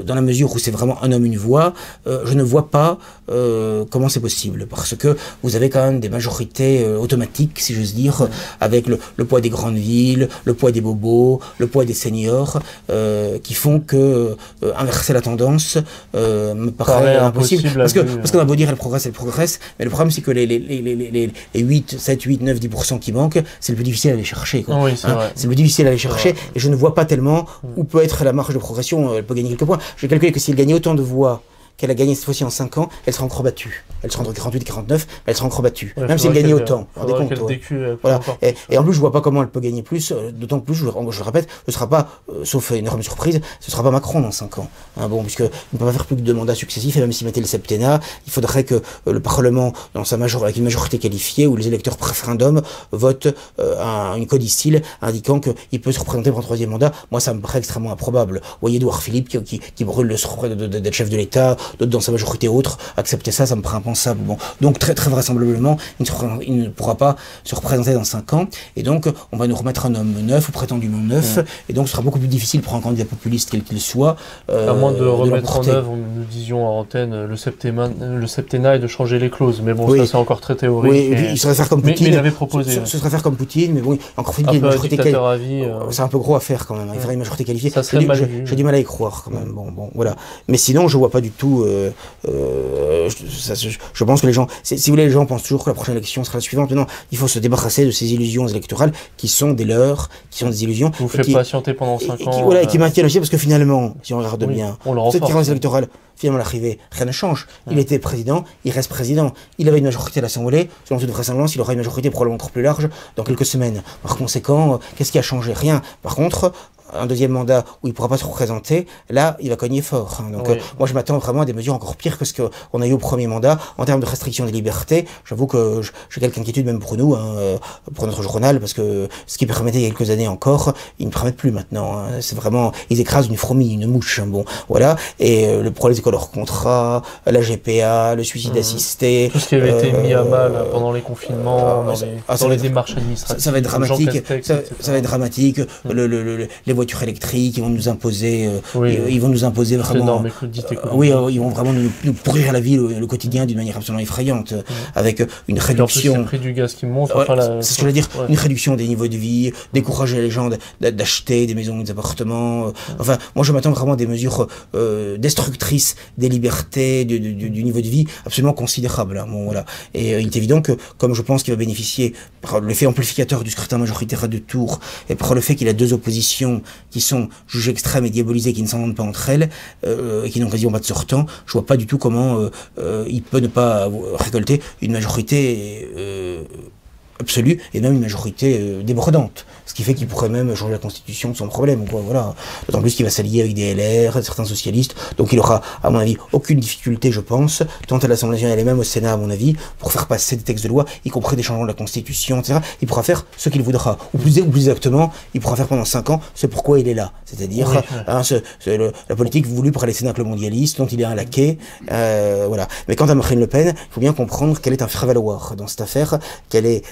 dans la mesure où c'est vraiment un homme une voix, je ne vois pas comment c'est possible, parce que vous avez quand même des majorités automatiques, si j'ose dire, avec le poids des grandes villes, le poids des bobos, le poids des seniors, qui font que inverser la tendance me paraît impossible. Parce qu'on a beau dire elle progresse, mais le problème c'est que les 8, 7, 8, 9, 10% qui manquent, c'est le plus difficile à aller chercher. Oui, c'est le plus difficile à aller chercher, et je ne vois pas tellement où peut être la marge de progression. Elle peut gagner quelques points. J'ai calculé que si elle gagnait autant de voix qu'elle a gagné cette fois-ci en 5 ans, elle sera encore battue. Elle sera entre 48 et 49, mais elle sera encore battue. Même si elle gagnait autant. Voilà. Et en plus, je vois pas comment elle peut gagner plus, d'autant que plus, je le répète, ce sera pas, sauf une énorme surprise, ce sera pas Macron dans 5 ans. Puisque il ne peut pas faire plus que 2 mandats successifs, et même s'il mettait le septennat, il faudrait que le Parlement, avec une majorité qualifiée, où les électeurs par référendum votent une codicile indiquant qu'il peut se représenter pour un 3e mandat. Moi, ça me paraît extrêmement improbable. Vous voyez Édouard Philippe qui brûle le souhait d'être chef de l'État, d'autres dans sa majorité autre, accepter ça me paraît impensable. Donc très très vraisemblablement, il ne pourra pas se représenter dans 5 ans, et donc on va nous remettre un homme neuf ou prétendument neuf, et donc ce sera beaucoup plus difficile pour un candidat populiste quel qu'il soit. À moins de remettre en œuvre, nous disions en antenne, le septennat et de changer les clauses, mais bon, ça c'est encore très théorique. Oui, il serait faire comme Poutine. Mais il avait proposé. Ce serait faire comme Poutine, mais bon, encore une majorité qualifiée. C'est un peu gros à faire quand même. Il faudrait une majorité qualifiée. J'ai du mal à y croire quand même. Bon, voilà. Mais sinon, je vois pas du tout. Je pense que les gens, si vous voulez, les gens pensent toujours que la prochaine élection sera la suivante. Non, il faut se débarrasser de ces illusions électorales qui sont des leurs, qui sont des illusions. Vous faites patienter pendant 5 ans. Et qui maintiennent aussi, parce que finalement, si on regarde bien, cette différence électorale, finalement, l'arrivée, rien ne change. Il était président, il reste président. Il avait une majorité à l'Assemblée. Selon toute vraisemblance, il aura une majorité probablement trop plus large dans quelques semaines. Par conséquent, qu'est-ce qui a changé? Rien. Par contre, un deuxième mandat où il pourra pas se représenter, là, il va cogner fort. Hein. Donc, moi, je m'attends vraiment à des mesures encore pires que ce qu'on a eu au premier mandat en termes de restriction des libertés. J'avoue que j'ai quelques inquiétudes même pour nous, pour notre journal, parce que ce qui permettait il y a quelques années encore, ils ne permettent plus maintenant. Hein. C'est vraiment, ils écrasent une fourmi, une mouche. Hein. Bon, voilà. Et le problème, c'est que leur contrat, la GPA, le suicide assisté, tout ce qui avait été mis à mal pendant les confinements, dans les démarches administratives. Ça va être dramatique. Ça va être dramatique. Les voitures électriques, ils vont nous imposer. Ils vont nous imposer vraiment. Oui, ils vont vraiment nous pourrir la vie, le quotidien d'une manière absolument effrayante, avec une réduction. Le prix du gaz qui monte. C'est ce que je veux dire. Une réduction des niveaux de vie, décourager les gens d'acheter des maisons, des appartements. Enfin, moi, je m'attends vraiment à des mesures destructrices des libertés, du niveau de vie absolument considérable. Hein. Bon, voilà. Et il est évident que, comme je pense qu'il va bénéficier par l'effet amplificateur du scrutin majoritaire à 2 tours, et par le fait qu'il a 2 oppositions qui sont jugées extrêmes et diabolisées, qui ne s'entendent pas entre elles, et qui n'ont quasiment pas de sortant, je vois pas du tout comment il peut ne pas récolter une majorité absolue, et même une majorité débordante. Ce qui fait qu'il pourrait même changer la Constitution sans problème, quoi, voilà. D'autant plus qu'il va s'allier avec des LR, certains socialistes, donc il aura, à mon avis, aucune difficulté, je pense, tant à l'Assemblée nationale et même au Sénat, à mon avis, pour faire passer des textes de loi, y compris des changements de la Constitution, etc. Il pourra faire ce qu'il voudra. Ou plus exactement, il pourra faire pendant 5 ans ce pourquoi il est là. C'est-à-dire, la politique voulue par les cénacles mondialistes, dont il est un laquais, voilà. Mais quant à Marine Le Pen, il faut bien comprendre qu'elle est un faire-valoir dans cette affaire, qu'elle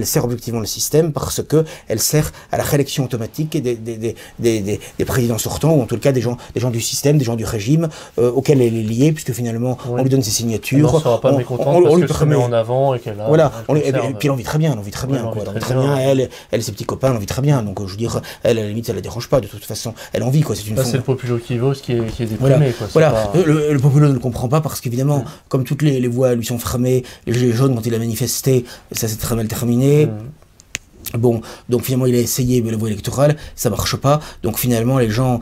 sert objectivement le système parce que elle sert à la réélection automatique des présidents sortants, ou en tout cas des gens du système, des gens du régime, auxquels elle est liée, puisque finalement on lui donne ses signatures. Elle ne sera pas mécontente parce qu'elle se met en avant et qu'elle a... Voilà, et puis elle en vit très bien, elle en vit très bien. Elle et ses petits copains, elle en vit très bien, donc je veux dire, elle, à la limite, ça la dérange pas, de toute façon, elle en vit, quoi. C'est c'est le populo qui vaut, qui est déprimé, quoi. Voilà, le populo ne le comprend pas parce qu'évidemment, comme toutes les voies lui sont fermées, les gilets jaunes, quand il a manifesté, ça s'est très mal terminé. Bon, donc finalement il a essayé la voie électorale, ça marche pas, donc finalement les gens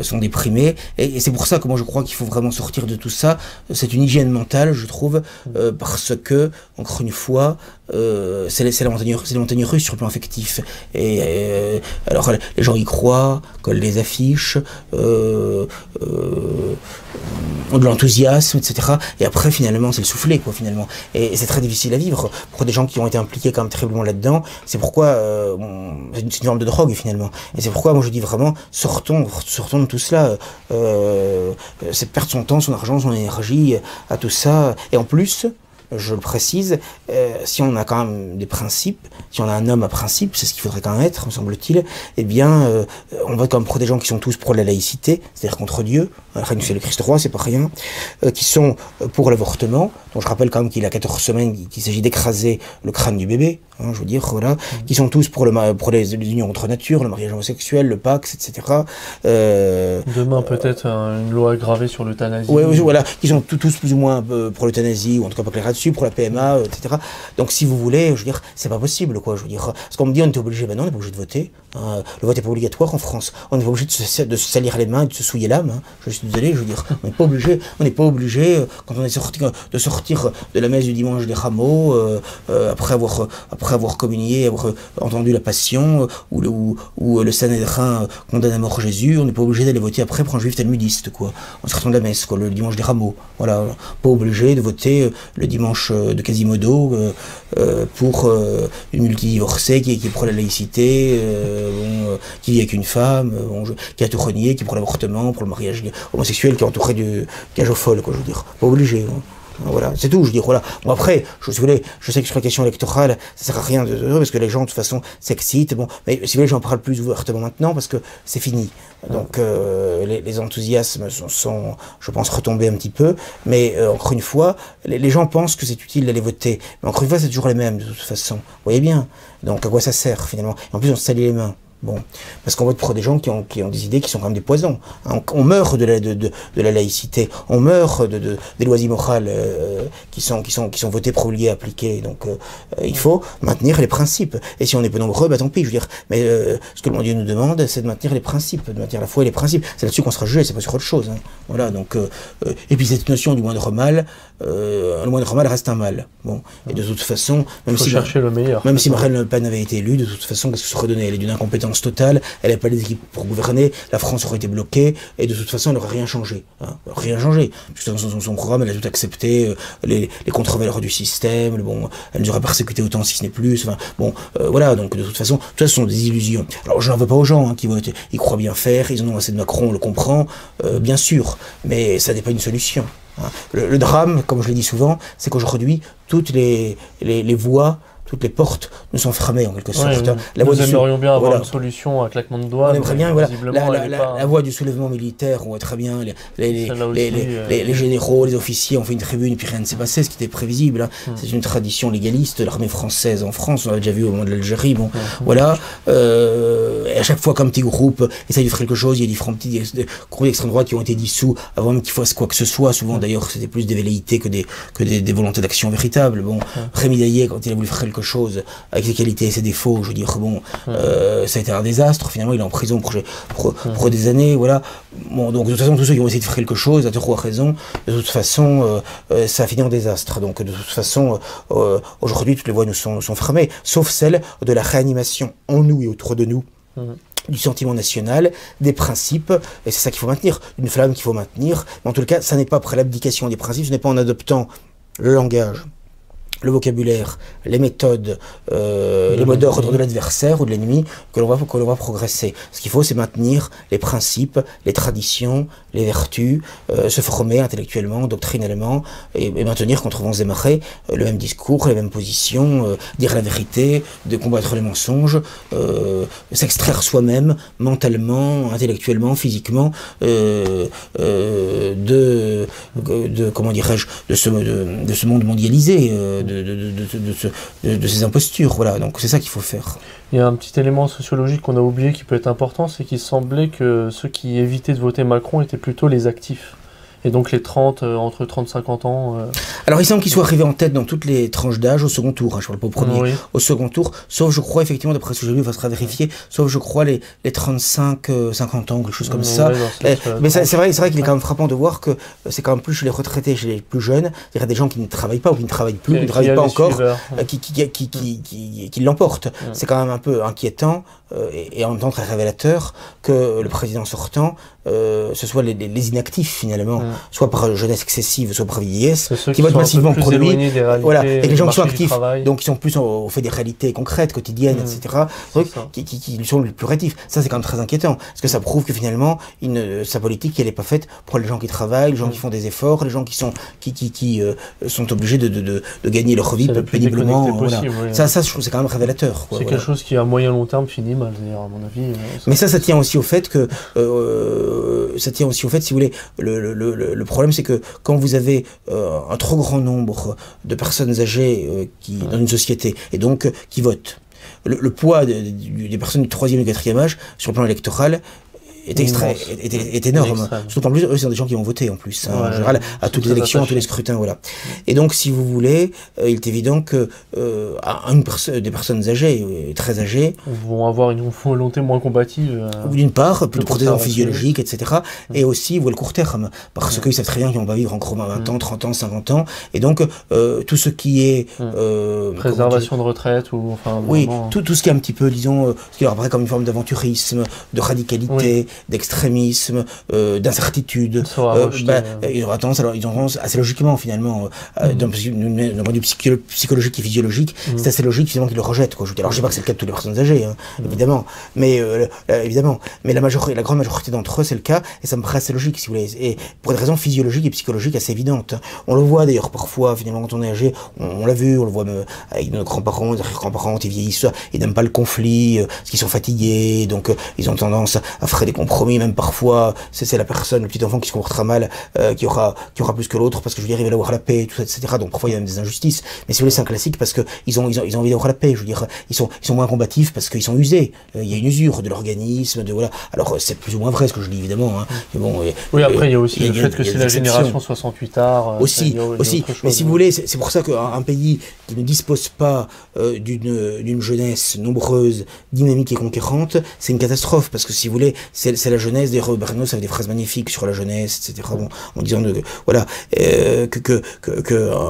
sont déprimés, et c'est pour ça que moi je crois qu'il faut vraiment sortir de tout ça. C'est une hygiène mentale, je trouve, parce que, encore une fois, c'est la montagne russe sur le plan affectif, et alors les gens y croient, collent les affiches, ont de l'enthousiasme, etc. Et après finalement c'est le soufflet, quoi, finalement, et c'est très difficile à vivre pour des gens qui ont été impliqués quand même terriblement là-dedans. C'est pourquoi c'est une forme de drogue finalement, et c'est pourquoi moi je dis vraiment sortons de tout cela. C'est perdre son temps, son argent, son énergie à tout ça, et en plus, je le précise, si on a quand même des principes, si on a un homme à principe, c'est ce qu'il faudrait quand même être, me semble-t-il, eh bien, on vote quand même pour des gens qui sont tous pour la laïcité, c'est-à-dire contre Dieu, c'est le Christ roi, c'est pas rien, qui sont pour l'avortement, dont je rappelle quand même qu'il a 14 semaines, qu'il s'agit d'écraser le crâne du bébé, hein, je veux dire, voilà, qui sont tous pour les unions entre nature, le mariage homosexuel, le Pax, etc. Demain, peut-être une loi aggravée sur l'euthanasie. Oui, voilà, qui sont tous plus ou moins pour l'euthanasie, ou en tout cas pas clair là-dessus, pour la PMA, etc. Donc si vous voulez, je veux dire, c'est pas possible, quoi, je veux dire. Parce qu'on me dit, on était obligé, ben non, on n'est pas obligé de voter. Le vote est pas obligatoire en France. On n'est pas obligé de se salir les mains et de se souiller l'âme. Hein. Je suis désolé, je veux dire, on n'est pas obligé, quand on est de sortir de la messe du dimanche des rameaux, après avoir communié, avoir entendu la passion, ou le Sanhédrin condamne à mort Jésus, on n'est pas obligé d'aller voter après pour un juif talmudiste, quoi, en sortant de la messe, quoi, le dimanche des rameaux. Voilà, pas obligé de voter le dimanche de Quasimodo pour une multidivorcée qui est pour la laïcité, qui vit avec une femme, qui a tout renié, qui est pour l'avortement, pour le mariage homosexuel, qui est entouré de cage folle, quoi, je veux dire, pas obligé. Hein. Voilà, c'est tout, je veux dire, voilà. Bon, après, si vous voulez, je sais que sur la question électorale, ça sert à rien parce que les gens, de toute façon, s'excitent, bon, mais si vous voulez, j'en parle plus ouvertement maintenant parce que c'est fini. Donc, les enthousiasmes sont, je pense, retombés un petit peu, mais encore une fois, les gens pensent que c'est utile d'aller voter, mais encore une fois, c'est toujours les mêmes, de toute façon. Vous voyez bien. Donc, à quoi ça sert, finalement? Et en plus, on se salit les mains. Bon, parce qu'on vote pour des gens qui ont des idées qui sont quand même des poisons. On meurt de la laïcité, on meurt des lois immorales qui sont votées, promulguées, appliquées. Donc il faut maintenir les principes. Et si on est peu nombreux, bah tant pis. Je veux dire, mais ce que le bon Dieu nous demande, c'est de maintenir les principes, de maintenir la foi et les principes. C'est là-dessus qu'on sera jugé, c'est pas sur autre chose. Hein. Voilà. Donc et puis cette notion du moindre mal, le moindre mal reste un mal. Bon. Et de toute façon, même si chercher le meilleur. Même si Marine Le Pen avait été élue, de toute façon, qu'est-ce que se redonnait? Elle est d'une incompétence silence total, elle n'avait pas les équipes pour gouverner, la France aurait été bloquée, et de toute façon, elle n'aurait rien changé. Hein, rien changé. Puisque dans son programme, elle a tout accepté, les contre-valeurs du système, bon, elle nous aurait persécuté autant si ce n'est plus, enfin, bon, voilà, donc de toute façon, tout ça, ce sont des illusions. Alors, je n'en veux pas aux gens, hein, ils croient bien faire, ils en ont assez de Macron, on le comprend, bien sûr, mais ça n'est pas une solution. Hein. Le drame, comme je l'ai dit souvent, c'est qu'aujourd'hui, toutes les voies, toutes les portes nous sont fermées en quelque sorte. Oui, nous aimerions bien avoir une solution à claquement de doigts. On aimerait bien, voilà, la voie du soulèvement militaire, on voit très bien, les généraux, les officiers ont fait une tribune et puis rien ne s'est passé, ce qui était prévisible. Hein. C'est une tradition légaliste de l'armée française en France, on l'a déjà vu au moment de l'Algérie, bon, voilà. Et à chaque fois qu'un petit groupe essaye de faire quelque chose, il y a différents petits groupes d'extrême droite qui ont été dissous avant même qu'ils fassent quoi que ce soit. Souvent d'ailleurs c'était plus des velléités que des volontés d'action véritables. Bon, Rémi Daillé, quand il a voulu faire quelque chose avec ses qualités et ses défauts, je veux dire, bon, ça a été un désastre. Finalement, il est en prison pour des années, voilà. Bon, donc de toute façon, tous ceux qui ont essayé de faire quelque chose, à tort ou à raison, de toute façon, ça a fini en désastre. Donc de toute façon, aujourd'hui, toutes les voies nous sont fermées, sauf celle de la réanimation en nous et autour de nous. Du sentiment national, des principes, et c'est ça qu'il faut maintenir, une flamme qu'il faut maintenir, mais en tout cas, ça n'est pas après l'abdication des principes, ce n'est pas en adoptant le langage, le vocabulaire, les méthodes, les modes d'ordre de l'adversaire ou de l'ennemi que l'on va progresser. Ce qu'il faut, c'est maintenir les principes, les traditions, les vertus, se former intellectuellement, doctrinalement, et maintenir contre vents et marées le même discours, les mêmes positions, dire la vérité, de combattre les mensonges, s'extraire soi-même, mentalement, intellectuellement, physiquement, comment dirais-je, de ce monde mondialisé, de ces impostures, voilà, donc c'est ça qu'il faut faire. Il y a un petit élément sociologique qu'on a oublié qui peut être important, c'est qu'il semblait que ceux qui évitaient de voter Macron étaient plutôt les actifs. Et donc les 30, entre 30 et 50 ans... Alors il semble qu'il soit arrivé en tête dans toutes les tranches d'âge au second tour, hein, je parle pas au premier, au second tour, sauf je crois effectivement, d'après ce que j'ai vu, il faudra vérifier, sauf je crois les 35-50 ans, quelque chose comme ça. Mais c'est vrai qu'il est quand même frappant de voir que c'est quand même plus chez les retraités, chez les plus jeunes, il y a des gens qui ne travaillent pas ou qui ne travaillent plus, qui ne travaillent pas encore, qui l'emportent. C'est quand même un peu inquiétant et en même temps très révélateur que le président sortant, ce soit les inactifs finalement, soit par jeunesse excessive, soit par vieillesse, qui votent massivement pour lui, voilà, et les gens qui sont actifs, donc qui sont plus au fait des réalités concrètes, quotidiennes, etc., qui sont les plus réactifs. Ça c'est quand même très inquiétant, parce que ça prouve que finalement sa politique elle n'est pas faite pour les gens qui travaillent, les gens qui font des efforts, les gens qui sont obligés de gagner leur vie péniblement. Voilà. Ça je trouve c'est quand même révélateur. C'est quelque chose qui à moyen long terme finit mal, d'ailleurs, à mon avis. Mais ça tient aussi au fait que si vous voulez, le problème c'est que quand vous avez un trop grand nombre de personnes âgées dans une société, et donc qui votent, le poids des personnes du 3e et 4e âge sur le plan électoral est énorme. Surtout en plus, eux, c'est des gens qui vont voter en plus, hein, en général, à toutes les élections, à tous les scrutins, voilà. Et donc, si vous voulez, il est évident que des personnes âgées, très âgées, vont avoir une volonté moins combative. D'une part, plus pour des raisons physiologiques, etc. Et aussi, le court terme, parce qu'ils savent très bien qu'ils vont pas vivre encore 20 ans, 30 ans, 50 ans. Et donc, tout ce qui est... préservation de retraite, ou... Enfin, oui, tout ce qui est un petit peu, disons, ce qui apparaît comme une forme d'aventurisme, de radicalité, d'extrémisme, d'incertitude. Ils ont tendance assez logiquement finalement, d'un point de vue psychologique et physiologique, c'est assez logique finalement qu'ils le rejettent. Quoi. Alors je sais pas que c'est le cas de toutes les personnes âgées, hein, évidemment, mais la grande majorité d'entre eux c'est le cas, et ça me paraît assez logique si vous voulez, et pour des raisons physiologiques et psychologiques assez évidentes. On le voit d'ailleurs parfois finalement quand on est âgé, on l'a vu, on le voit avec nos grands-parents, nos arrière-grands-parents, ils vieillissent, ils n'aiment pas le conflit, parce qu'ils sont fatigués, donc ils ont tendance à faire des compromis, même parfois c'est la personne, le petit enfant qui se comportera mal, qui aura plus que l'autre, parce que je veux dire il va avoir la paix, tout ça, etc. Donc parfois il y a même des injustices, mais si vous voulez c'est un classique parce que ils ont envie d'avoir la paix, je veux dire ils sont moins combatifs parce qu'ils sont usés, il y a une usure de l'organisme, voilà. Alors c'est plus ou moins vrai ce que je dis évidemment, hein. Mais bon, oui, après il y a aussi le fait que c'est la génération 68 art, aussi, mais si vous voulez c'est pour ça qu'un pays qui ne dispose pas d'une jeunesse nombreuse, dynamique et conquérante, c'est une catastrophe, parce que si vous voulez c'est c'est la jeunesse. D'ailleurs, Bernanos avait des phrases magnifiques sur la jeunesse, etc. Bon, en disant voilà, un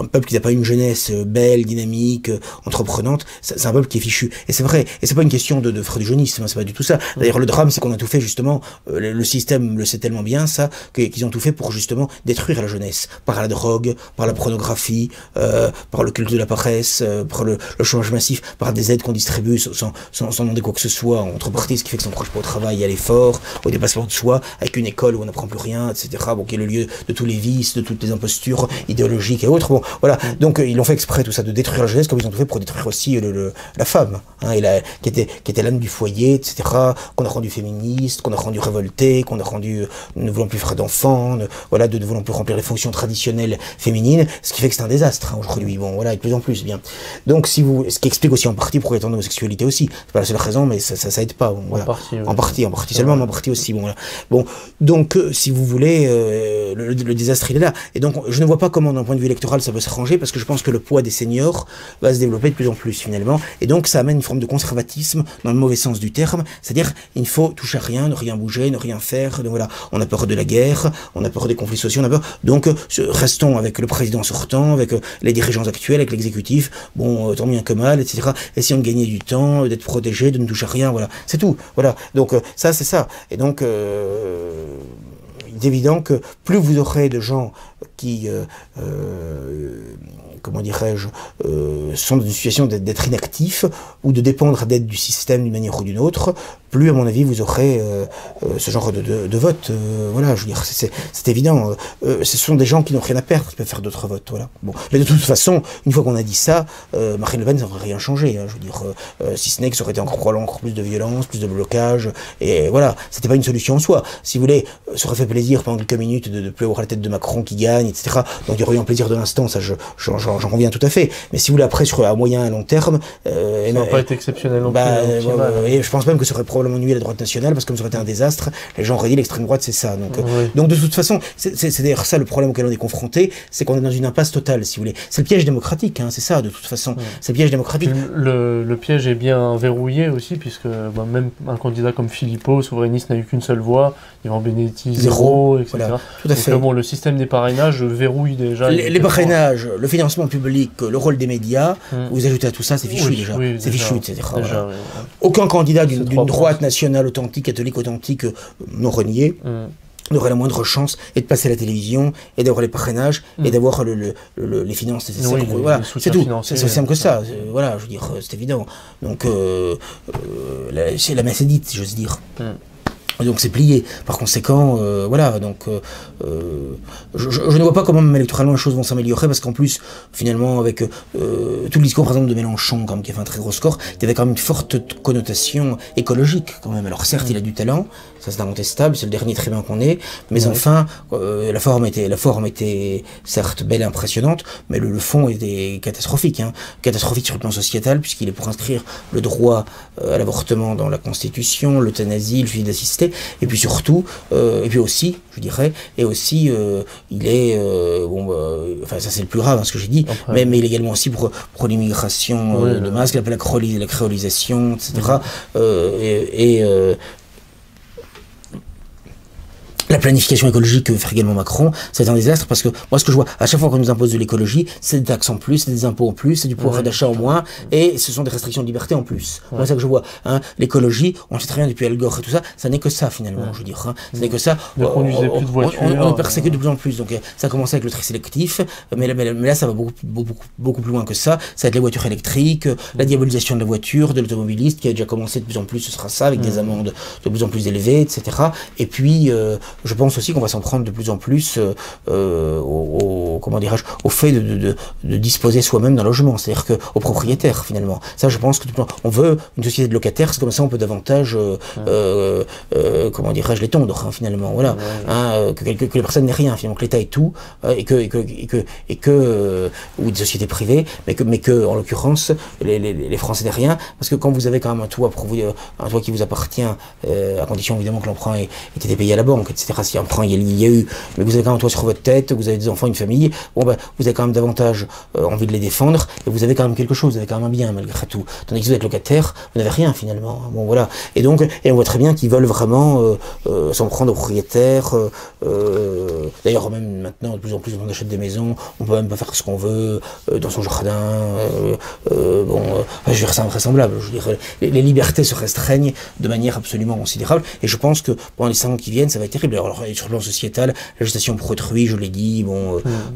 peuple qui n'a pas une jeunesse belle, dynamique, entreprenante, c'est un peuple qui est fichu. Et c'est vrai. Et c'est pas une question de freudianisme, c'est pas du tout ça. D'ailleurs, le drame, c'est qu'on a tout fait justement. Le système le sait tellement bien ça qu'ils ont tout fait pour justement détruire la jeunesse par la drogue, par la pornographie, par le culte de la paresse, par le chômage massif, par des aides qu'on distribue sans demander quoi que ce soit en contrepartie, ce qui fait que ça n'encourage pas au travail, à l'effort, au dépassement de soi, avec une école où on n'apprend plus rien, etc. Bon, qui est le lieu de tous les vices, de toutes les impostures idéologiques et autres. Bon, voilà. Donc ils ont fait exprès tout ça, de détruire la jeunesse, comme ils ont tout fait pour détruire aussi la femme, hein, qui était l'âme du foyer, etc. Qu'on a rendu féministe, qu'on a rendu révoltée, qu'on a rendu ne voulant plus faire d'enfants, voilà, ne voulant plus remplir les fonctions traditionnelles féminines, ce qui fait que c'est un désastre, hein, aujourd'hui. Bon, voilà, et de plus en plus, bien. Donc, ce qui explique aussi en partie pourquoi il y a tant d'homosexualité aussi. C'est pas la seule raison, mais ça aide pas. Bon, voilà. En partie seulement, mais en partie aussi. Bon, voilà. Bon, donc, si vous voulez, le désastre, il est là. Et donc, je ne vois pas comment, d'un point de vue électoral, ça peut se ranger, parce que je pense que le poids des seniors va se développer de plus en plus, finalement. Et donc, ça amène une forme de conservatisme, dans le mauvais sens du terme. C'est-à-dire, il ne faut toucher à rien, ne rien bouger, ne rien faire. Donc, voilà. On a peur de la guerre, on a peur des conflits sociaux, on a peur. Donc, restons avec le président sortant, avec les dirigeants actuels, avec l'exécutif. Bon, tant bien que mal, etc. Essayons de gagner du temps, d'être protégés, de ne toucher à rien. Voilà. C'est tout. Voilà. Donc, ça, c'est ça. Et donc, il est évident que plus vous aurez de gens qui, comment dirais-je, sont dans une situation d'être inactifs ou de dépendre d'aide du système d'une manière ou d'une autre, plus, à mon avis, vous aurez ce genre de vote. Voilà, je veux dire, c'est évident. Ce sont des gens qui n'ont rien à perdre, qui peuvent faire d'autres votes. Voilà. Bon. Mais de toute façon, une fois qu'on a dit ça, Marine Le Pen, ça n'aurait rien changé. Hein, je veux dire, si ce n'est que ça aurait été encore plus de violence, plus de blocage. Et voilà, c'était pas une solution en soi. Si vous voulez, ça aurait fait plaisir pendant quelques minutes de plus avoir la tête de Macron qui gagne, etc. Donc il y aurait eu un plaisir de l'instant, ça j'en conviens tout à fait. Mais si vous voulez, après, à moyen et long terme... ça n'a pas été exceptionnel non plus. Et je pense même que ça aurait probablement nuit à la droite nationale, parce que comme ça aurait été un désastre, les gens auraient dit l'extrême droite c'est ça. Donc de toute façon, c'est d'ailleurs ça le problème auquel on est confronté, c'est qu'on est dans une impasse totale, si vous voulez. C'est le piège démocratique, hein, c'est ça de toute façon. C'est le piège démocratique. Le piège est bien verrouillé aussi, puisque même un candidat comme Philippot, souverainiste, n'a eu qu'une seule voix, Ivan Benedetti, zéro, etc. Voilà, tout à fait. Donc, bon, le système des parrainages verrouille déjà. Les parrainages, le financement public, le rôle des médias, vous ajoutez à tout ça, c'est fichu déjà. C'est fichu, etc. Voilà. Aucun candidat d'une droite nationale authentique, catholique authentique, non renié, n'aurait la moindre chance et de passer à la télévision et d'avoir les parrainages et d'avoir les finances nécessaires. Voilà, c'est tout. C'est aussi simple que ça. Voilà, je veux dire, c'est évident. Donc, la messe est dite, si j'ose dire. Donc c'est plié. Par conséquent, voilà, donc je ne vois pas comment même électoralement les choses vont s'améliorer, parce qu'en plus, finalement, avec tout le discours par exemple de Mélenchon, quand même, qui a fait un très gros score, il y avait quand même une forte connotation écologique quand même. Alors certes, il a du talent, ça c'est incontestable, c'est le dernier très bien qu'on ait, mais enfin, la forme était certes belle et impressionnante, mais le fond était catastrophique, hein. Catastrophique sur le plan sociétal, puisqu'il est pour inscrire le droit à l'avortement dans la Constitution, l'euthanasie, le suivi d'assister, et puis surtout, et puis aussi, je dirais, et aussi, il est, enfin ça c'est le plus grave, hein, ce que j'ai dit, mais il est également aussi pour l'immigration de masse, la créolisation, etc. La planification écologique que fait également Macron, c'est un désastre, parce que moi ce que je vois, à chaque fois qu'on nous impose de l'écologie, c'est des taxes en plus, c'est des impôts en plus, c'est du pouvoir d'achat en moins, et ce sont des restrictions de liberté en plus. Moi c'est ça que je vois. Hein. L'écologie, on sait très bien depuis Al Gore et tout ça, ça n'est que ça finalement, je veux dire. Hein. Ça n'est que ça. On persécute de plus en plus. Donc ça a commencé avec le tri sélectif, mais là ça va beaucoup plus loin que ça. Ça va être les voitures électriques, la diabolisation de la voiture, de l'automobiliste, qui a déjà commencé de plus en plus, ce sera ça, avec des amendes de plus en plus élevées, etc. Et puis je pense aussi qu'on va s'en prendre de plus en plus comment dirais-je, au fait de disposer soi-même d'un logement, c'est-à-dire qu'aux propriétaires finalement. Ça, je pense que on veut une société de locataires, c'est comme ça on peut davantage comment dirais-je, l'étendre, hein, finalement. Voilà, hein, que les personnes n'aient rien, finalement, que l'État ait tout, et que ou une société privée, mais que en l'occurrence les Français n'aient rien, parce que quand vous avez quand même un toit qui vous appartient, à condition évidemment que l'emprunt ait été payé à la banque, etc. etc. Si un prend, il y a eu, mais vous avez quand même un toit sur votre tête, vous avez des enfants, une famille, bon ben, vous avez quand même davantage envie de les défendre, et vous avez quand même quelque chose, vous avez quand même un bien malgré tout. Tandis que vous êtes locataire, vous n'avez rien finalement. Bon voilà. Et donc, et on voit très bien qu'ils veulent vraiment s'en prendre aux propriétaires. D'ailleurs, même maintenant, de plus en plus, on achète des maisons, on peut même pas faire ce qu'on veut dans son jardin. Je veux dire, c'est invraisemblable. Je veux dire, les libertés se restreignent de manière absolument considérable. Et je pense que pendant les 5 ans qui viennent, ça va être terrible. Alors, sur le plan sociétal, la gestation pour autrui, je l'ai dit,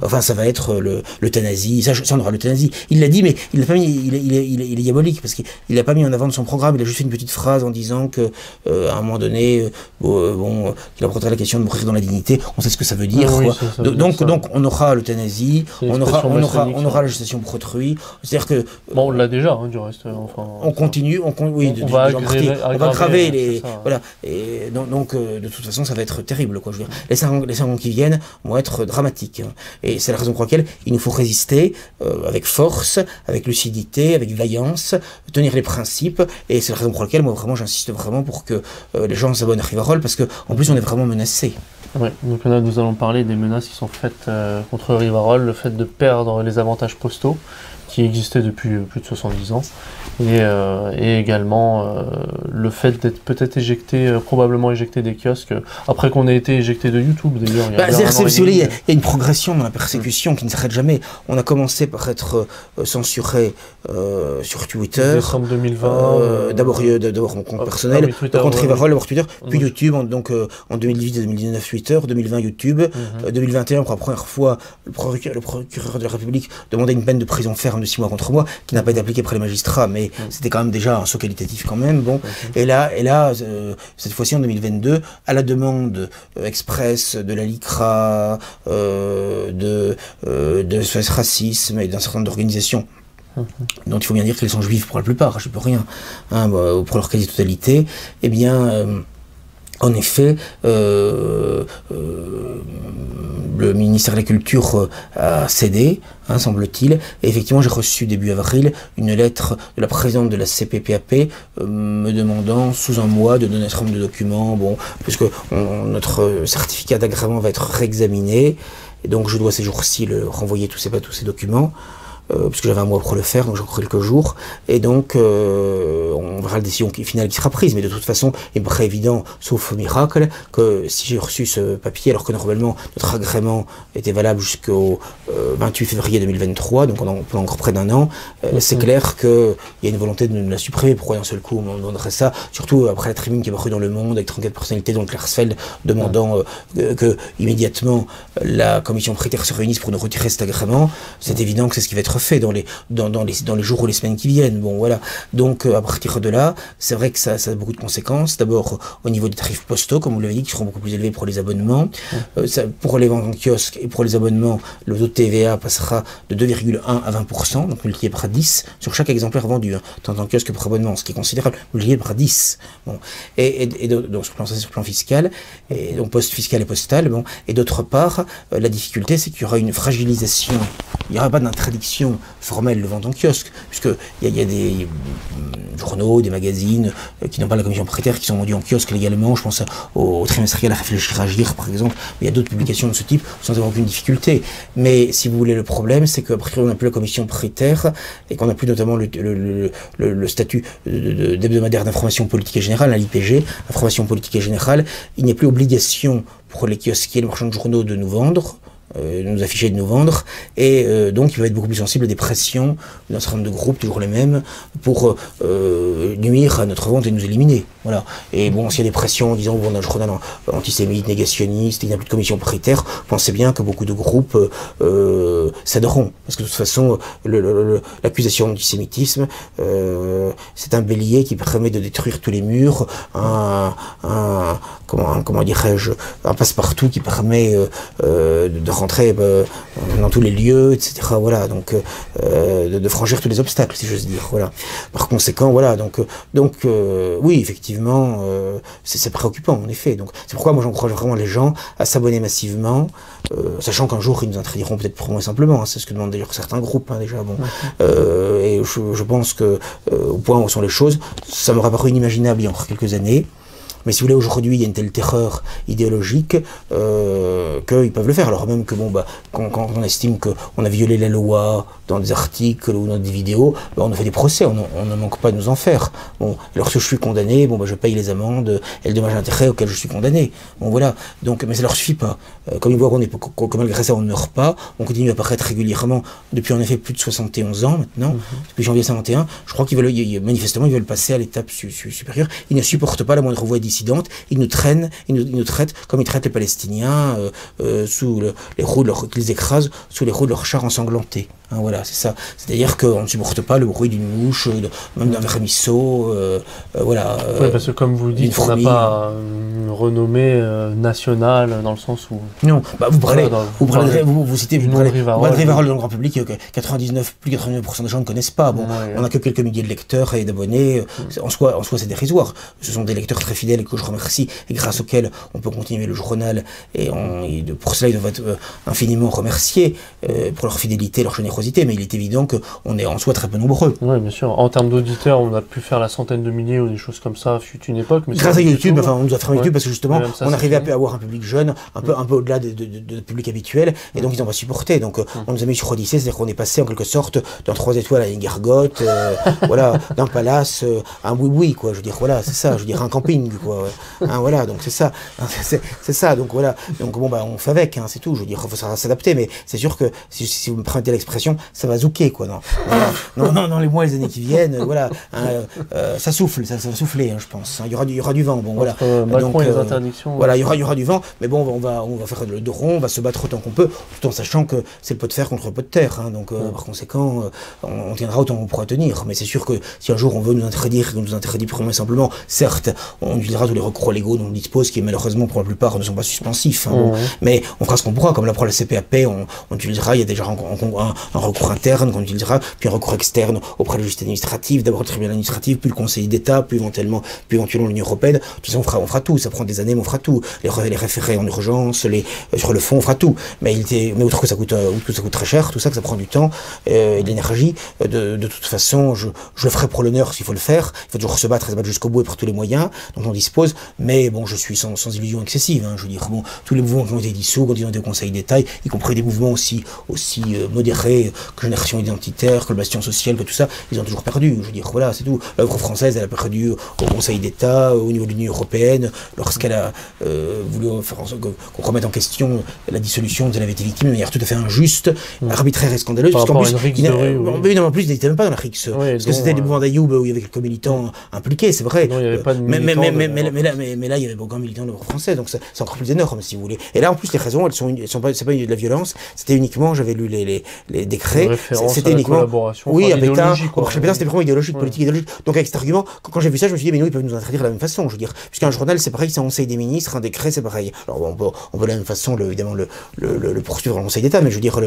enfin, ça va être l'euthanasie. Ça, on aura l'euthanasie. Il l'a dit, mais il l'a pas mis. Il est diabolique parce qu'il l'a pas mis en avant de son programme. Il a juste fait une petite phrase en disant que, à un moment donné, qu'il abordera la question de mourir dans la dignité. On sait ce que ça veut dire. Oui, quoi. Donc, on aura l'euthanasie, on aura la gestation pour autrui. C'est-à-dire que bon, on l'a déjà, hein, du reste. Enfin, on continue, on va aggraver les, voilà. Et donc, de toute façon, ça va être terrible, quoi. Je veux dire, les 5 ans qui viennent vont être dramatiques. Hein. Et c'est la raison pour laquelle il nous faut résister avec force, avec lucidité, avec vaillance, tenir les principes. Et c'est la raison pour laquelle, moi, vraiment, j'insiste vraiment pour que les gens s'abonnent à Rivarol, parce que en plus, on est vraiment menacés. Oui, donc là, nous allons parler des menaces qui sont faites contre Rivarol, le fait de perdre les avantages postaux qui existaient depuis plus de 70 ans, et également le fait d'être peut-être éjecté, probablement éjecté des kiosques, après qu'on ait été éjecté de YouTube d'ailleurs. Si vous voulez, il y a une progression dans la persécution qui ne s'arrête jamais. On a commencé par être censuré sur Twitter. Décembre 2020. D'abord mon compte personnel, contre Rivarol, d'abord Twitter, puis YouTube, donc en 2018 et 2019 Twitter, 2020 YouTube, 2021 pour la première fois le procureur de la République demandait une peine de prison ferme de 6 mois contre moi, qui n'a pas été appliquée par les magistrats, mais c'était quand même déjà un saut qualitatif quand même. Bon, et là, cette fois-ci en 2022, à la demande express de la LICRA, de SOS Racisme et d'un certain nombre d'organisations, dont il faut bien dire qu'elles sont juives pour la plupart, je ne peux rien, hein, pour leur quasi-totalité, eh bien, en effet, le ministère de la Culture a cédé, hein, semble-t-il, et effectivement j'ai reçu début avril une lettre de la présidente de la CPPAP me demandant sous un mois de donner un certain nombre de documents, bon, puisque notre certificat d'agrément va être réexaminé, et donc je dois ces jours-ci renvoyer tous ces documents. Puisque j'avais un mois pour le faire, donc j'ai encore quelques jours, et donc on verra la décision finale qui sera prise, mais de toute façon, il me paraît évident, sauf miracle, que si j'ai reçu ce papier, alors que normalement notre agrément était valable jusqu'au 28 février 2023, donc pendant encore près d'un an, c'est clair qu'il y a une volonté de nous la supprimer. Pourquoi d'un seul coup on donnerait ça, surtout après la tribune qui est parue dans Le Monde, avec 34 personnalités, dont Klarsfeld, demandant que immédiatement la commission paritaire se réunisse pour nous retirer cet agrément. C'est évident que c'est ce qui va être fait dans les jours ou les semaines qui viennent. Bon, voilà. Donc, à partir de là, c'est vrai que ça a beaucoup de conséquences. D'abord, au niveau des tarifs postaux, comme vous l'avez dit, qui seront beaucoup plus élevés pour les abonnements. Pour les ventes en kiosque et pour les abonnements, le taux de TVA passera de 2,1 à 20%, donc multiplié par 10 sur chaque exemplaire vendu, hein, tant en kiosque que pour abonnement, ce qui est considérable, multiplié par 10. Bon. Donc, sur le plan fiscal, et donc poste fiscal et postal, bon. Et d'autre part, la difficulté, c'est qu'il y aura une fragilisation. Il n'y aura pas d'interdiction formelle de vente en kiosque, puisqu'il y a des journaux, des magazines qui n'ont pas la commission paritaire, qui sont vendus en kiosque légalement. Je pense au trimestriel à Réfléchir Agir, par exemple. Il y a d'autres publications de ce type sans avoir aucune difficulté. Mais si vous voulez, le problème, c'est qu'à partir on n'a plus la commission paritaire et qu'on n'a plus notamment le statut d'hebdomadaire d'information politique et générale, l'IPG, information politique et générale, il n'y a plus obligation pour les kiosquiers, les marchands de journaux de nous vendre, de nous afficher, de nous vendre, et donc il va être beaucoup plus sensible à des pressions d'un certain nombre de groupes, toujours les mêmes, pour nuire à notre vente et nous éliminer. Voilà. Et bon, s'il y a des pressions en disant on a un journal antisémite, négationniste, il n'y a plus de commission paritaire, pensez bien que beaucoup de groupes céderont. Parce que de toute façon, l'accusation d'antisémitisme, c'est un bélier qui permet de détruire tous les murs, comment dirais-je, un passe-partout qui permet de rentrer dans tous les lieux, etc. Voilà, donc de franchir tous les obstacles, si j'ose dire. Voilà. Par conséquent, voilà, donc oui, effectivement, c'est préoccupant, en effet. Donc c'est pourquoi moi j'encourage vraiment les gens à s'abonner massivement, sachant qu'un jour ils nous interdiront peut-être pour moi simplement. Hein, c'est ce que demandent d'ailleurs certains groupes, hein, déjà. Bon, et je pense que au point où sont les choses, ça m'aurait paru inimaginable il y a encore quelques années. Mais si vous voulez, aujourd'hui, il y a une telle terreur idéologique qu'ils peuvent le faire. Alors même que, bon, bah, quand on estime qu'on a violé la loi dans des articles ou dans des vidéos, bah, on a fait des procès, on ne manque pas de nous en faire. Bon, lorsque je suis condamné, bon, bah, je paye les amendes et le dommage d'intérêt auquel je suis condamné. Bon, voilà. Donc, mais ça leur suffit pas. Comme ils voient que malgré ça, on ne meurt pas, on continue à paraître régulièrement depuis en effet plus de 71 ans maintenant, depuis janvier 51. Je crois qu'ils veulent, manifestement, ils veulent passer à l'étape supérieure. Ils ne supportent pas la moindre voix dissidente. Ils nous traînent, ils nous traitent comme ils traitent les Palestiniens, sous les roues qu'ils écrasent sous les roues de leurs chars ensanglantés. Hein, voilà, c'est ça. C'est-à-dire qu'on ne supporte pas le bruit d'une mouche, même d'un vermisseau, voilà. Oui, parce que comme vous le dites, on n'a pas une renommée nationale dans le sens où... Non, bah vous citez Rivarol dans le grand public que plus de 99% des gens ne connaissent pas. Bon, on n'a que quelques milliers de lecteurs et d'abonnés. En soi, c'est dérisoire. Ce sont des lecteurs très fidèles que je remercie et grâce auxquels on peut continuer le journal. Et pour cela, ils doivent être infiniment remerciés pour leur fidélité, leur générosité. Mais il est évident qu'on est en soi très peu nombreux. Oui, bien sûr. En termes d'auditeurs, on a pu faire la centaine de milliers ou des choses comme ça, fut une époque. Mais grâce à YouTube, enfin, on nous a fait YouTube parce que justement, on arrivait à avoir un public jeune, un peu au-delà de public habituel, et donc ils ont pas supporté. Donc on nous a mis sur Odyssée, c'est-à-dire qu'on est passé en quelque sorte d'un 3 étoiles à une gargote, voilà, d'un palace à un boui-boui, quoi. Je veux dire, voilà, c'est ça. Je veux dire, un camping, quoi. Hein, voilà, donc c'est ça. C'est ça. Donc voilà. Donc bon, bah, on fait avec, hein, c'est tout. Je veux dire, il faut s'adapter, mais c'est sûr que si vous me permettez l'expression, ça va zouker, quoi. Dans les mois et les années qui viennent, voilà, ça souffle, ça va souffler, hein, je pense. Hein, il y aura du vent, bon, voilà. Macron et les interdictions. Voilà, il y aura du vent, mais bon, on va faire le dos rond, on va se battre autant qu'on peut, tout en sachant que c'est le pot de fer contre le pot de terre. Hein, donc, par conséquent, on tiendra autant qu'on pourra tenir. Mais c'est sûr que si un jour on veut nous interdire, qu'on nous interdit purement et simplement, certes, on utilisera tous les recours légaux dont on dispose, qui malheureusement pour la plupart ne sont pas suspensifs. Hein, bon, mais on fera ce qu'on pourra, comme là pour la CPAP, on utilisera, il y a déjà un recours interne qu'on utilisera, puis un recours externe auprès de la justice administrative, d'abord le tribunal administratif, puis le Conseil d'État, puis éventuellement l'Union européenne. De toute façon, on fera tout, ça prend des années, mais on fera tout. Les référés en urgence, sur le fond, on fera tout. Mais outre que ça coûte très cher, tout ça, que ça prend du temps et de l'énergie, de toute façon, je le ferai pour l'honneur s'il faut le faire. Il faut toujours se battre jusqu'au bout et par tous les moyens dont on dispose. Mais bon, je suis sans illusion excessive. Hein, je veux dire, bon, tous les mouvements qui ont été dissous, quand ils ont été au Conseil d'État, y compris des mouvements aussi modérés que Génération Identitaire, que le Bastion Social, que tout ça, ils ont toujours perdu. Je veux dire, voilà, c'est tout. L'œuvre française, elle a perdu au Conseil d'État, au niveau de l'Union européenne, lorsqu'elle a voulu faire en sorte qu'on remette en question la dissolution dont elle avait été victime de manière tout à fait injuste, arbitraire et scandaleuse. Par rapport à une rixe de rue, oui. En plus, il n'était même pas dans la rixe. Oui, parce que c'était des mouvements d'Ayoub où il y avait quelques militants impliqués, c'est vrai. Non, il n'y avait pas de militants. Mais là, il y avait beaucoup de militants de l'œuvre française, donc c'est encore plus énorme, si vous voulez. Et là, en plus, les raisons, c'est pas de la violence, c'était uniquement, j'avais lu les décrets, c'était uniquement. Oui, à Pétain, chez Pétain, c'était vraiment idéologique, politique idéologique. Donc avec cet argument, quand j'ai vu ça, je me suis dit, mais nous, ils peuvent nous interdire de la même façon, je veux dire. Puisqu'un journal, c'est pareil, c'est un conseil des ministres, un décret, c'est pareil. Alors on peut de la même façon, évidemment, le poursuivre au Conseil d'État, mais je veux dire,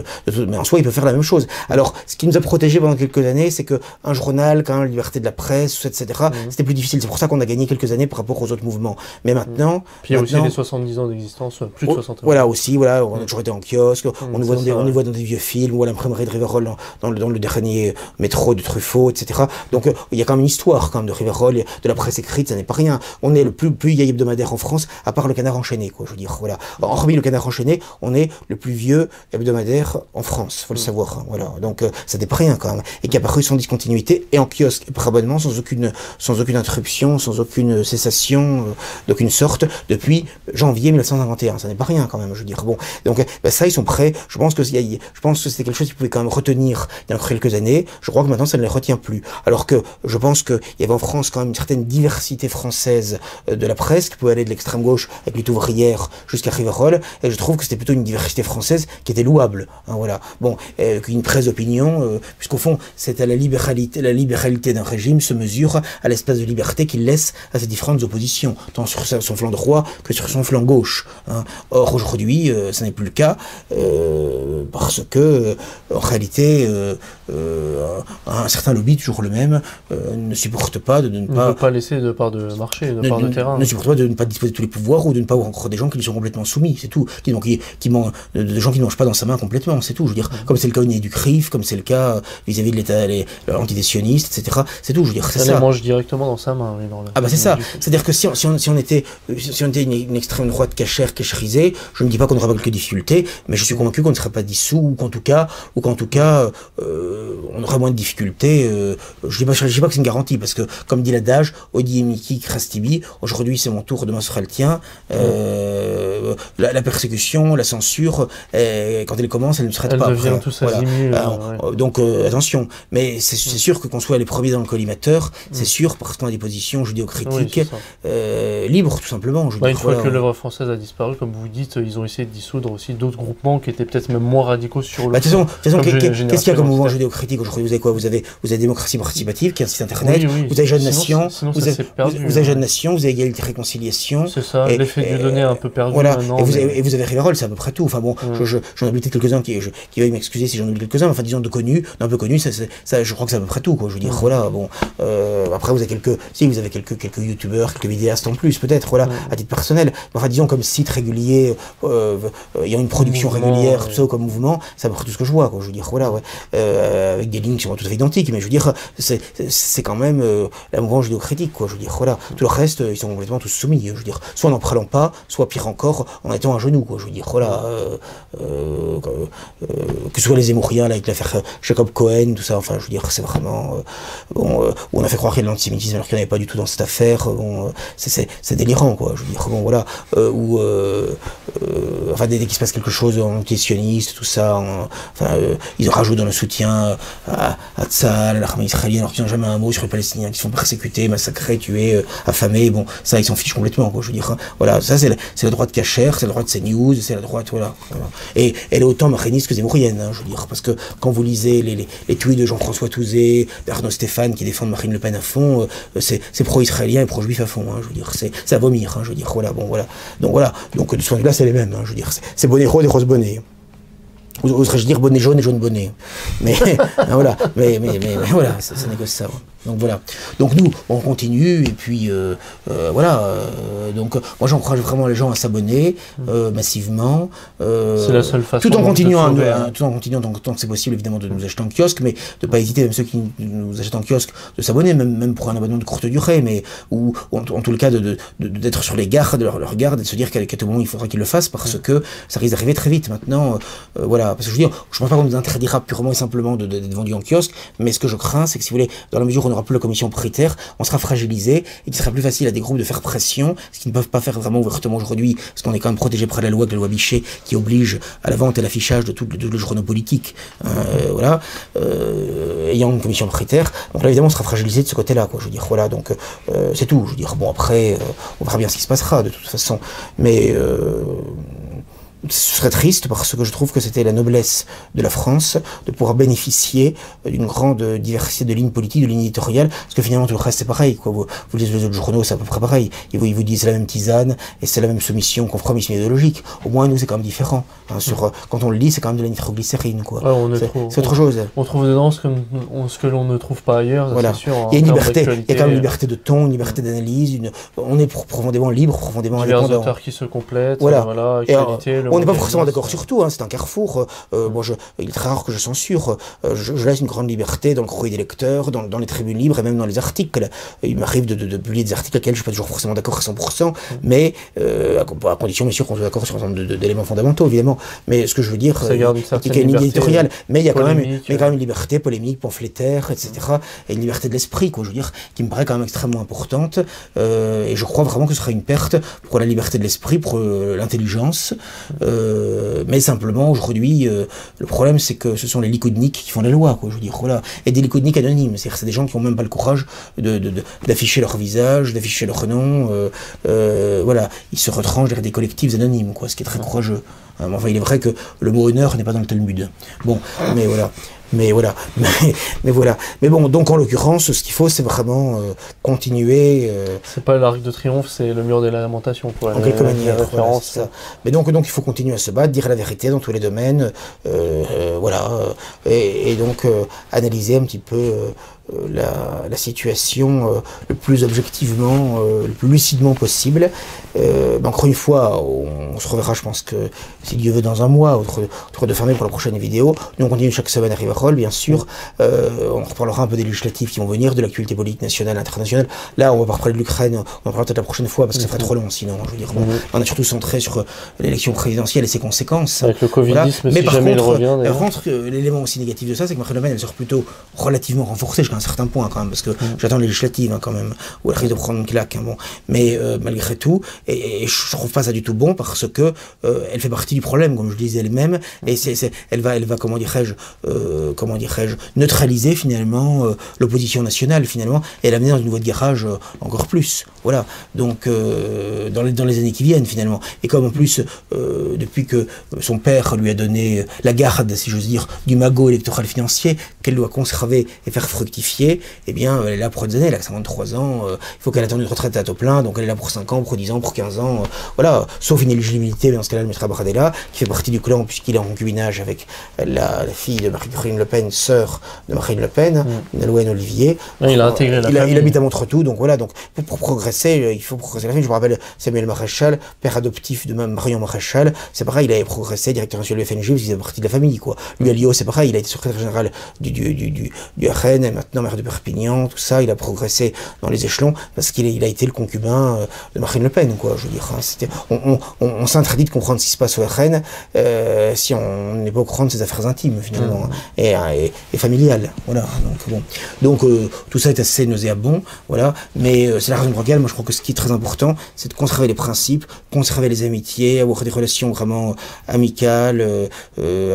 mais en soi, il peut faire la même chose. Alors, ce qui nous a protégés pendant quelques années, c'est que un journal, quand même, la liberté de la presse, etc., c'était plus difficile. C'est pour ça qu'on a gagné quelques années par rapport aux autres mouvements. Mais maintenant. Puis il y a aussi les 70 ans d'existence, plus de 60 ans. Voilà, aussi, voilà, on a toujours été en kiosque, on nous voit dans des vieux films, on voit l'imprimerie de Rivarol dans le dernier métro de Truffaut, etc. Donc, il y a quand même une histoire, quand même, de Rivarol, de la presse écrite, ça n'est pas rien. On est le plus vieil hebdomadaire en France, à part le Canard enchaîné, quoi, je veux dire, voilà. Hormis le Canard enchaîné, on est le plus vieux hebdomadaire en France, faut le savoir, hein, voilà. Donc, ça n'est pas rien, quand même. Et qui a paru sans discontinuité, et en kiosque, et par abonnement, sans aucune interruption, sans aucune cessation, d'aucune sorte, depuis janvier 1951. Ça n'est pas rien, quand même, je veux dire. Bon. Donc, ça, ils sont prêts. Je pense que c'était quelque chose qu'ils pouvaient quand même retenir il y a encore quelques années. Je crois que maintenant, ça ne les retient plus. Alors que, je pense qu'il y avait en France quand même une certaine diversité française de la presse, qui pouvait aller de l'extrême gauche avec Lutte ouvrière jusqu'à Rivarol, et je trouve que c'était plutôt une diversité française qui était louable. Hein, voilà. Bon, qu'une presse d'opinion, puisqu'au fond, c'est à la libéralité d'un régime se mesure à l'espace de liberté qu'il laisse à ses différentes oppositions, tant sur son flanc droit que sur son flanc gauche. Hein. Or, aujourd'hui, ce n'est plus le cas, parce que, en réalité, un certain lobby, toujours le même, ne supporte pas de ne pas... Ne veut pas laisser de part de marché, de part de terrain. Ne supporte pas de ne pas disposer de tous les pouvoirs ou de ne pas avoir encore des gens qui lui sont complètement soumis, c'est tout. De gens qui ne mangent pas dans sa main complètement, c'est tout. Je veux dire, comme c'est le cas au niveau du CRIF, comme c'est le cas vis-à-vis de l'État, l'antidécionniste, etc. C'est tout, je veux dire, c'est ça. Elle mange directement dans sa main. Oui, ah bah c'est ça. C'est-à-dire que si on était une extrême droite cachère, cacherisée, je ne dis pas qu'on n'aurait pas quelques difficultés, mais je suis convaincu qu'on ne serait pas dissous, ou qu'en tout cas, on aura moins de difficultés. Je dis pas que c'est une garantie, parce que, comme dit l'adage, Odi Emiki Krastibi, aujourd'hui c'est mon tour, demain sera le tien. La persécution, la censure, quand elle commence, elle ne s'arrête pas. Elle devient tout azimut. Donc attention, mais c'est sûr que qu'on soit les premiers dans le collimateur, c'est sûr, parce qu'on a des positions judéo-critiques libres, tout simplement. Une fois que l'œuvre française a disparu, comme vous dites, ils ont essayé de dissoudre aussi d'autres groupements qui étaient peut-être même moins radicaux sur le fond. Qu'est-ce qu'il y a comme mouvement judéo-critique aujourd'hui? Vous avez quoi? Vous avez Démocratie Participative, qui est un site internet, vous avez Jeunes Nations, vous avez Jeunes Nations, vous avez Égalité Réconciliation. C'est ça, l'effet du donné un peu perdu maintenant. Et vous avez Rivarol, c'est à peu près tout. Enfin bon, j'en ai oublié quelques-uns qui veuillent m'excuser si j'en oublie quelques-uns, mais enfin disons d'un peu connus, ça, je crois que c'est à peu près tout, quoi. Je veux dire, voilà, bon. Après, vous avez quelques youtubeurs, quelques vidéastes en plus, peut-être, voilà, à titre personnel. Enfin, disons, comme site régulier, ayant une production régulière, tout ça, comme mouvement, c'est à peu près tout ce que je vois, quoi. Je veux dire, voilà, avec des lignes qui sont tout à fait identiques, mais je veux dire, c'est quand même la mouvement judéo-critique, quoi. Je veux dire, voilà. Tout le reste, ils sont complètement tous soumis. Je veux dire, soit en n'en parlant pas, soit pire encore, en étant à genoux, quoi. Je veux dire, voilà. Que ce soit les Zemmouriens, là, avec l'affaire Jacob Cohen, tout ça, enfin, je veux dire, c'est vraiment, où on a fait croire qu'il y a de l'antisémitisme alors qu'il n'y en avait pas du tout dans cette affaire, c'est délirant, quoi. Je veux dire, bon, voilà. Enfin, dès qu'il se passe quelque chose anti-sioniste, tout ça, ils rajoutent dans le soutien à Tzal, à l'armée israélienne, alors qu'ils n'ont jamais un mot sur les Palestiniens qui sont persécutés, massacrés, tués, affamés, bon, ça, ils s'en fichent complètement, quoi. Je veux dire, voilà, ça, c'est la droite cachère, c'est la droite CNews, c'est la droite, voilà. Et elle est autant machéniste que zémourienne, hein, je veux dire, parce que quand vous lisez les tweets de Jean-François Touzé, d'Arnaud Stéphane qui défendent Marine Le Pen à fond, c'est pro-israélien et pro-juif à fond, hein, je veux dire, c'est à vomir, hein, je veux dire, voilà, bon, voilà. Donc de ce point de vue-là, c'est les mêmes, hein, je veux dire, c'est bonnet rose et rose bonnet. Oserais-je dire bonnet jaune et jaune bonnet. Mais voilà, mais voilà, ça négocie ça. Donc voilà. Donc nous, on continue et puis voilà. Donc moi j'encourage vraiment les gens à s'abonner massivement. C'est la seule façon. Tout en continuant, tant que c'est possible évidemment de nous acheter en kiosque, mais de ne pas hésiter, même ceux qui nous achètent en kiosque, de s'abonner, même pour un abonnement de courte durée, mais ou en tout le cas d'être sur les gardes, leur garde, et de se dire qu'à tout moment il faudra qu'ils le fassent parce que ça risque d'arriver très vite maintenant. Voilà. Parce que je veux dire, je pense pas qu'on nous interdira purement et simplement d'être vendu en kiosque, mais ce que je crains, c'est que si vous voulez, dans la mesure où on n'aura plus la commission paritaire, on sera fragilisé et qu'il sera plus facile à des groupes de faire pression, ce qu'ils ne peuvent pas faire vraiment ouvertement aujourd'hui, parce qu'on est quand même protégé par la loi, de la loi Bichet, qui oblige à la vente et l'affichage de tous les journaux politiques, voilà, ayant une commission paritaire. Donc là, évidemment, on sera fragilisé de ce côté-là, quoi. Je veux dire, voilà, donc c'est tout. Je veux dire, bon, après, on verra bien ce qui se passera de toute façon, mais ce serait triste parce que je trouve que c'était la noblesse de la France de pouvoir bénéficier d'une grande diversité de lignes politiques, de lignes éditoriales, parce que finalement tout le reste c'est pareil, quoi. Vous lisez les autres journaux, c'est à peu près pareil. Ils vous disent c'est la même tisane et c'est la même soumission, conformisme idéologique. Au moins nous c'est quand même différent. Hein, quand on le lit, c'est quand même de la nitroglycérine, quoi. Ouais, c'est autre chose. On trouve dedans ce que l'on ne trouve pas ailleurs, voilà. C'est sûr. Il y a une liberté, il y a quand même une liberté de ton, une liberté d'analyse, on est profondément libre, profondément indépendant. Divers auteurs qui se complètent, voilà. Actualité, on n'est pas forcément d'accord sur tout, hein, c'est un carrefour. Il est très rare que je censure. Je laisse une grande liberté dans le courrier des lecteurs, dans les tribunes libres et même dans les articles. Il m'arrive de publier des articles auxquels je ne suis pas toujours forcément d'accord à 100%, mais à condition bien sûr qu'on soit d'accord sur un certain nombre d'éléments fondamentaux, évidemment. Mais ce que je veux dire, il y a une ligne éditoriale, mais il y a quand même une liberté polémique, pamphlétaire, etc. Et une liberté de l'esprit, quoi, je veux dire, qui me paraît quand même extrêmement importante. Et je crois vraiment que ce sera une perte pour la liberté de l'esprit, pour l'intelligence. Mais simplement, aujourd'hui, le problème, c'est que ce sont les licoudniks qui font la loi, quoi, je veux dire, voilà. Et des licoudniks anonymes, c'est-à-dire c'est des gens qui n'ont même pas le courage d'afficher leur visage, d'afficher leur nom, voilà. Ils se retranchent derrière des collectifs anonymes, quoi, ce qui est très courageux. Enfin, il est vrai que le mot honneur n'est pas dans le Talmud. Bon, mais voilà. Mais voilà, mais voilà. Mais bon, donc en l'occurrence, ce qu'il faut, c'est vraiment continuer. C'est pas l'Arc de Triomphe, c'est le mur des lamentations, pour en quelque manière, voilà, ça. Mais donc il faut continuer à se battre, dire la vérité dans tous les domaines, voilà, et donc analyser un petit peu la situation le plus objectivement, le plus lucidement possible. Encore une fois, on se reverra, je pense que si Dieu veut, dans un mois, autour de fermer pour la prochaine vidéo. Nous on continue chaque semaine à Rivarol, bien sûr. On reparlera un peu des législatives qui vont venir, de l'actualité politique nationale, internationale. Là, on va pas reparler de l'Ukraine, on en parlera peut-être la prochaine fois parce que ça ferait trop long sinon. Je veux dire, bon, on a surtout centré sur l'élection présidentielle et ses conséquences. Avec le Covidisme, voilà. Mais par contre, l'élément aussi négatif de ça, c'est que Marine Le Pen, elle sort plutôt relativement renforcée jusqu'à un certain point quand même, parce que j'attends les législatives quand même, où elle risque de prendre une claque. Bon. Mais malgré tout, et je trouve pas ça du tout bon parce que elle fait partie du problème, comme je le disais elle-même, et elle va comment dirais-je, neutraliser finalement l'opposition nationale finalement, et l'amener dans une voie de garage encore plus. Voilà. Donc dans les années qui viennent finalement. Et comme en plus depuis que son père lui a donné la garde, si j'ose dire, du magot électoral financier qu'elle doit conserver et faire fructifier, eh bien elle est là pour des années, elle a 53 ans, il faut qu'elle attende une retraite à taux plein, donc elle est là pour 5 ans, pour 10 ans, pour 15 ans, voilà, sauf une éligibilité, mais dans ce cas-là elle mettra Bardella, qui fait partie du clan puisqu'il est en concubinage avec la fille de Marine Le Pen, sœur de Marine Le Pen, Nolwenn Olivier. Ouais, il a intégré la famille. Il habite à Montretout, donc voilà, donc pour progresser, il faut progresser la famille. Je me rappelle Samuel Maréchal, père adoptif de Marion Maréchal, c'est pareil, il avait progressé, directeur national du FNJ, parce qu'il faisait partie de la famille, quoi. Lui, Alliot, c'est pareil, il a été secrétaire général du RN, et maintenant maire de Perpignan, tout ça, il a progressé dans les échelons, parce qu'il a été le concubin de Marine Le Pen, quoi, je veux dire. Hein, on s'interdit de comprendre ce qui se passe au RN si on n'est pas au courant de ses affaires intimes, finalement, et familiales, voilà. Donc tout ça est assez nauséabond, voilà, mais c'est la raison pour laquelle, moi, je crois que ce qui est très important, c'est de conserver les principes, conserver les amitiés, avoir des relations vraiment amicales,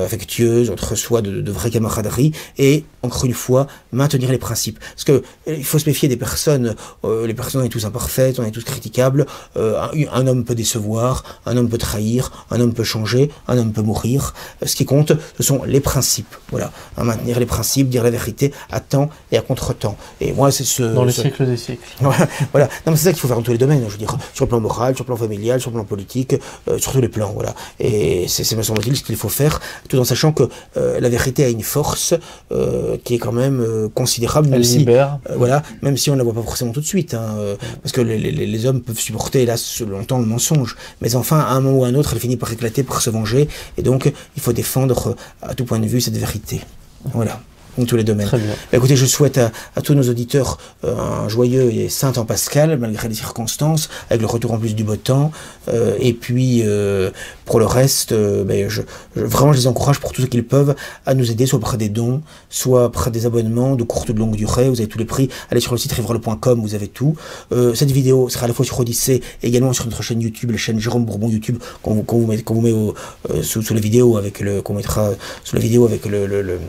affectueuses, entre soi, de vraie camaraderie, et, encore une fois, maintenir les principes. Parce que il faut se méfier des personnes, les personnes, on est tous imparfaites, on est tous critiquables, un homme peut décevoir, un homme peut trahir, un homme peut changer, un homme peut mourir. Ce qui compte, ce sont les principes, voilà, à maintenir les principes, dire la vérité à temps et à contre-temps. Et moi, c'est dans les siècles des siècles. Voilà, non, mais c'est ça qu'il faut faire dans tous les domaines, je veux dire, sur le plan moral, sur le plan familial, sur le plan politique, sur tous les plans, voilà. Et c'est me semble-t-il ce qu'il faut faire, tout en sachant que la vérité a une force qui est quand même considérable, même si, voilà, même si on ne la voit pas forcément tout de suite, hein, parce que les hommes peuvent supporter là longtemps le mensonge, mais enfin à un moment ou à un autre, elle finit par éclater, par se venger, et donc il faut défendre à tout point de vue cette vérité. Voilà. Dans tous les domaines. Écoutez, je souhaite à tous nos auditeurs un joyeux et saint temps pascal, malgré les circonstances, avec le retour en plus du beau temps. Et puis, pour le reste, vraiment, je les encourage pour tout ce qu'ils peuvent à nous aider, soit par des dons, soit par des abonnements de courte ou de longue durée. Vous avez tous les prix. Allez sur le site rivarol.com, vous avez tout. Cette vidéo sera à la fois sur Odyssée et également sur notre chaîne YouTube, la chaîne Jérôme Bourbon YouTube, qu'on vous met sous la vidéo avec qu'on mettra sous la vidéo avec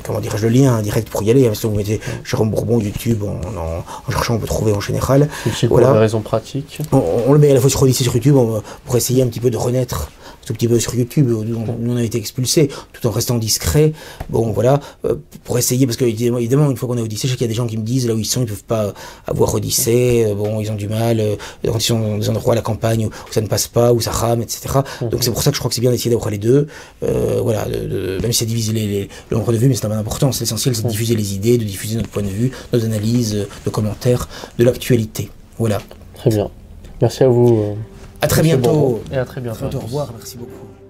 comment dirais-je, le lien direct pour y aller. Si vous mettez Jérôme Bourbon YouTube en cherchant, on peut trouver en général. Voilà. Pour des raisons pratiques. On le met à la fois sur Odyssée, sur YouTube, pour essayer un petit peu de renaître tout petit peu sur YouTube, où on a été expulsé, tout en restant discret. Bon, voilà, pour essayer, parce que évidemment, une fois qu'on est Odyssée, je sais qu'il y a des gens qui me disent, là où ils sont, ils peuvent pas avoir Odyssée, bon, ils ont du mal, quand ils sont dans des endroits à la campagne où ça ne passe pas, où ça rame, etc. Donc c'est pour ça que je crois que c'est bien d'essayer d'avoir les deux, voilà, même si ça divise le nombre de vues, mais c'est pas important. L'essentiel, c'est de diffuser les idées, de diffuser notre point de vue, nos analyses, nos commentaires de l'actualité. Voilà. Très bien. Merci à vous. À très bientôt. Et à très bientôt. Au revoir, merci beaucoup.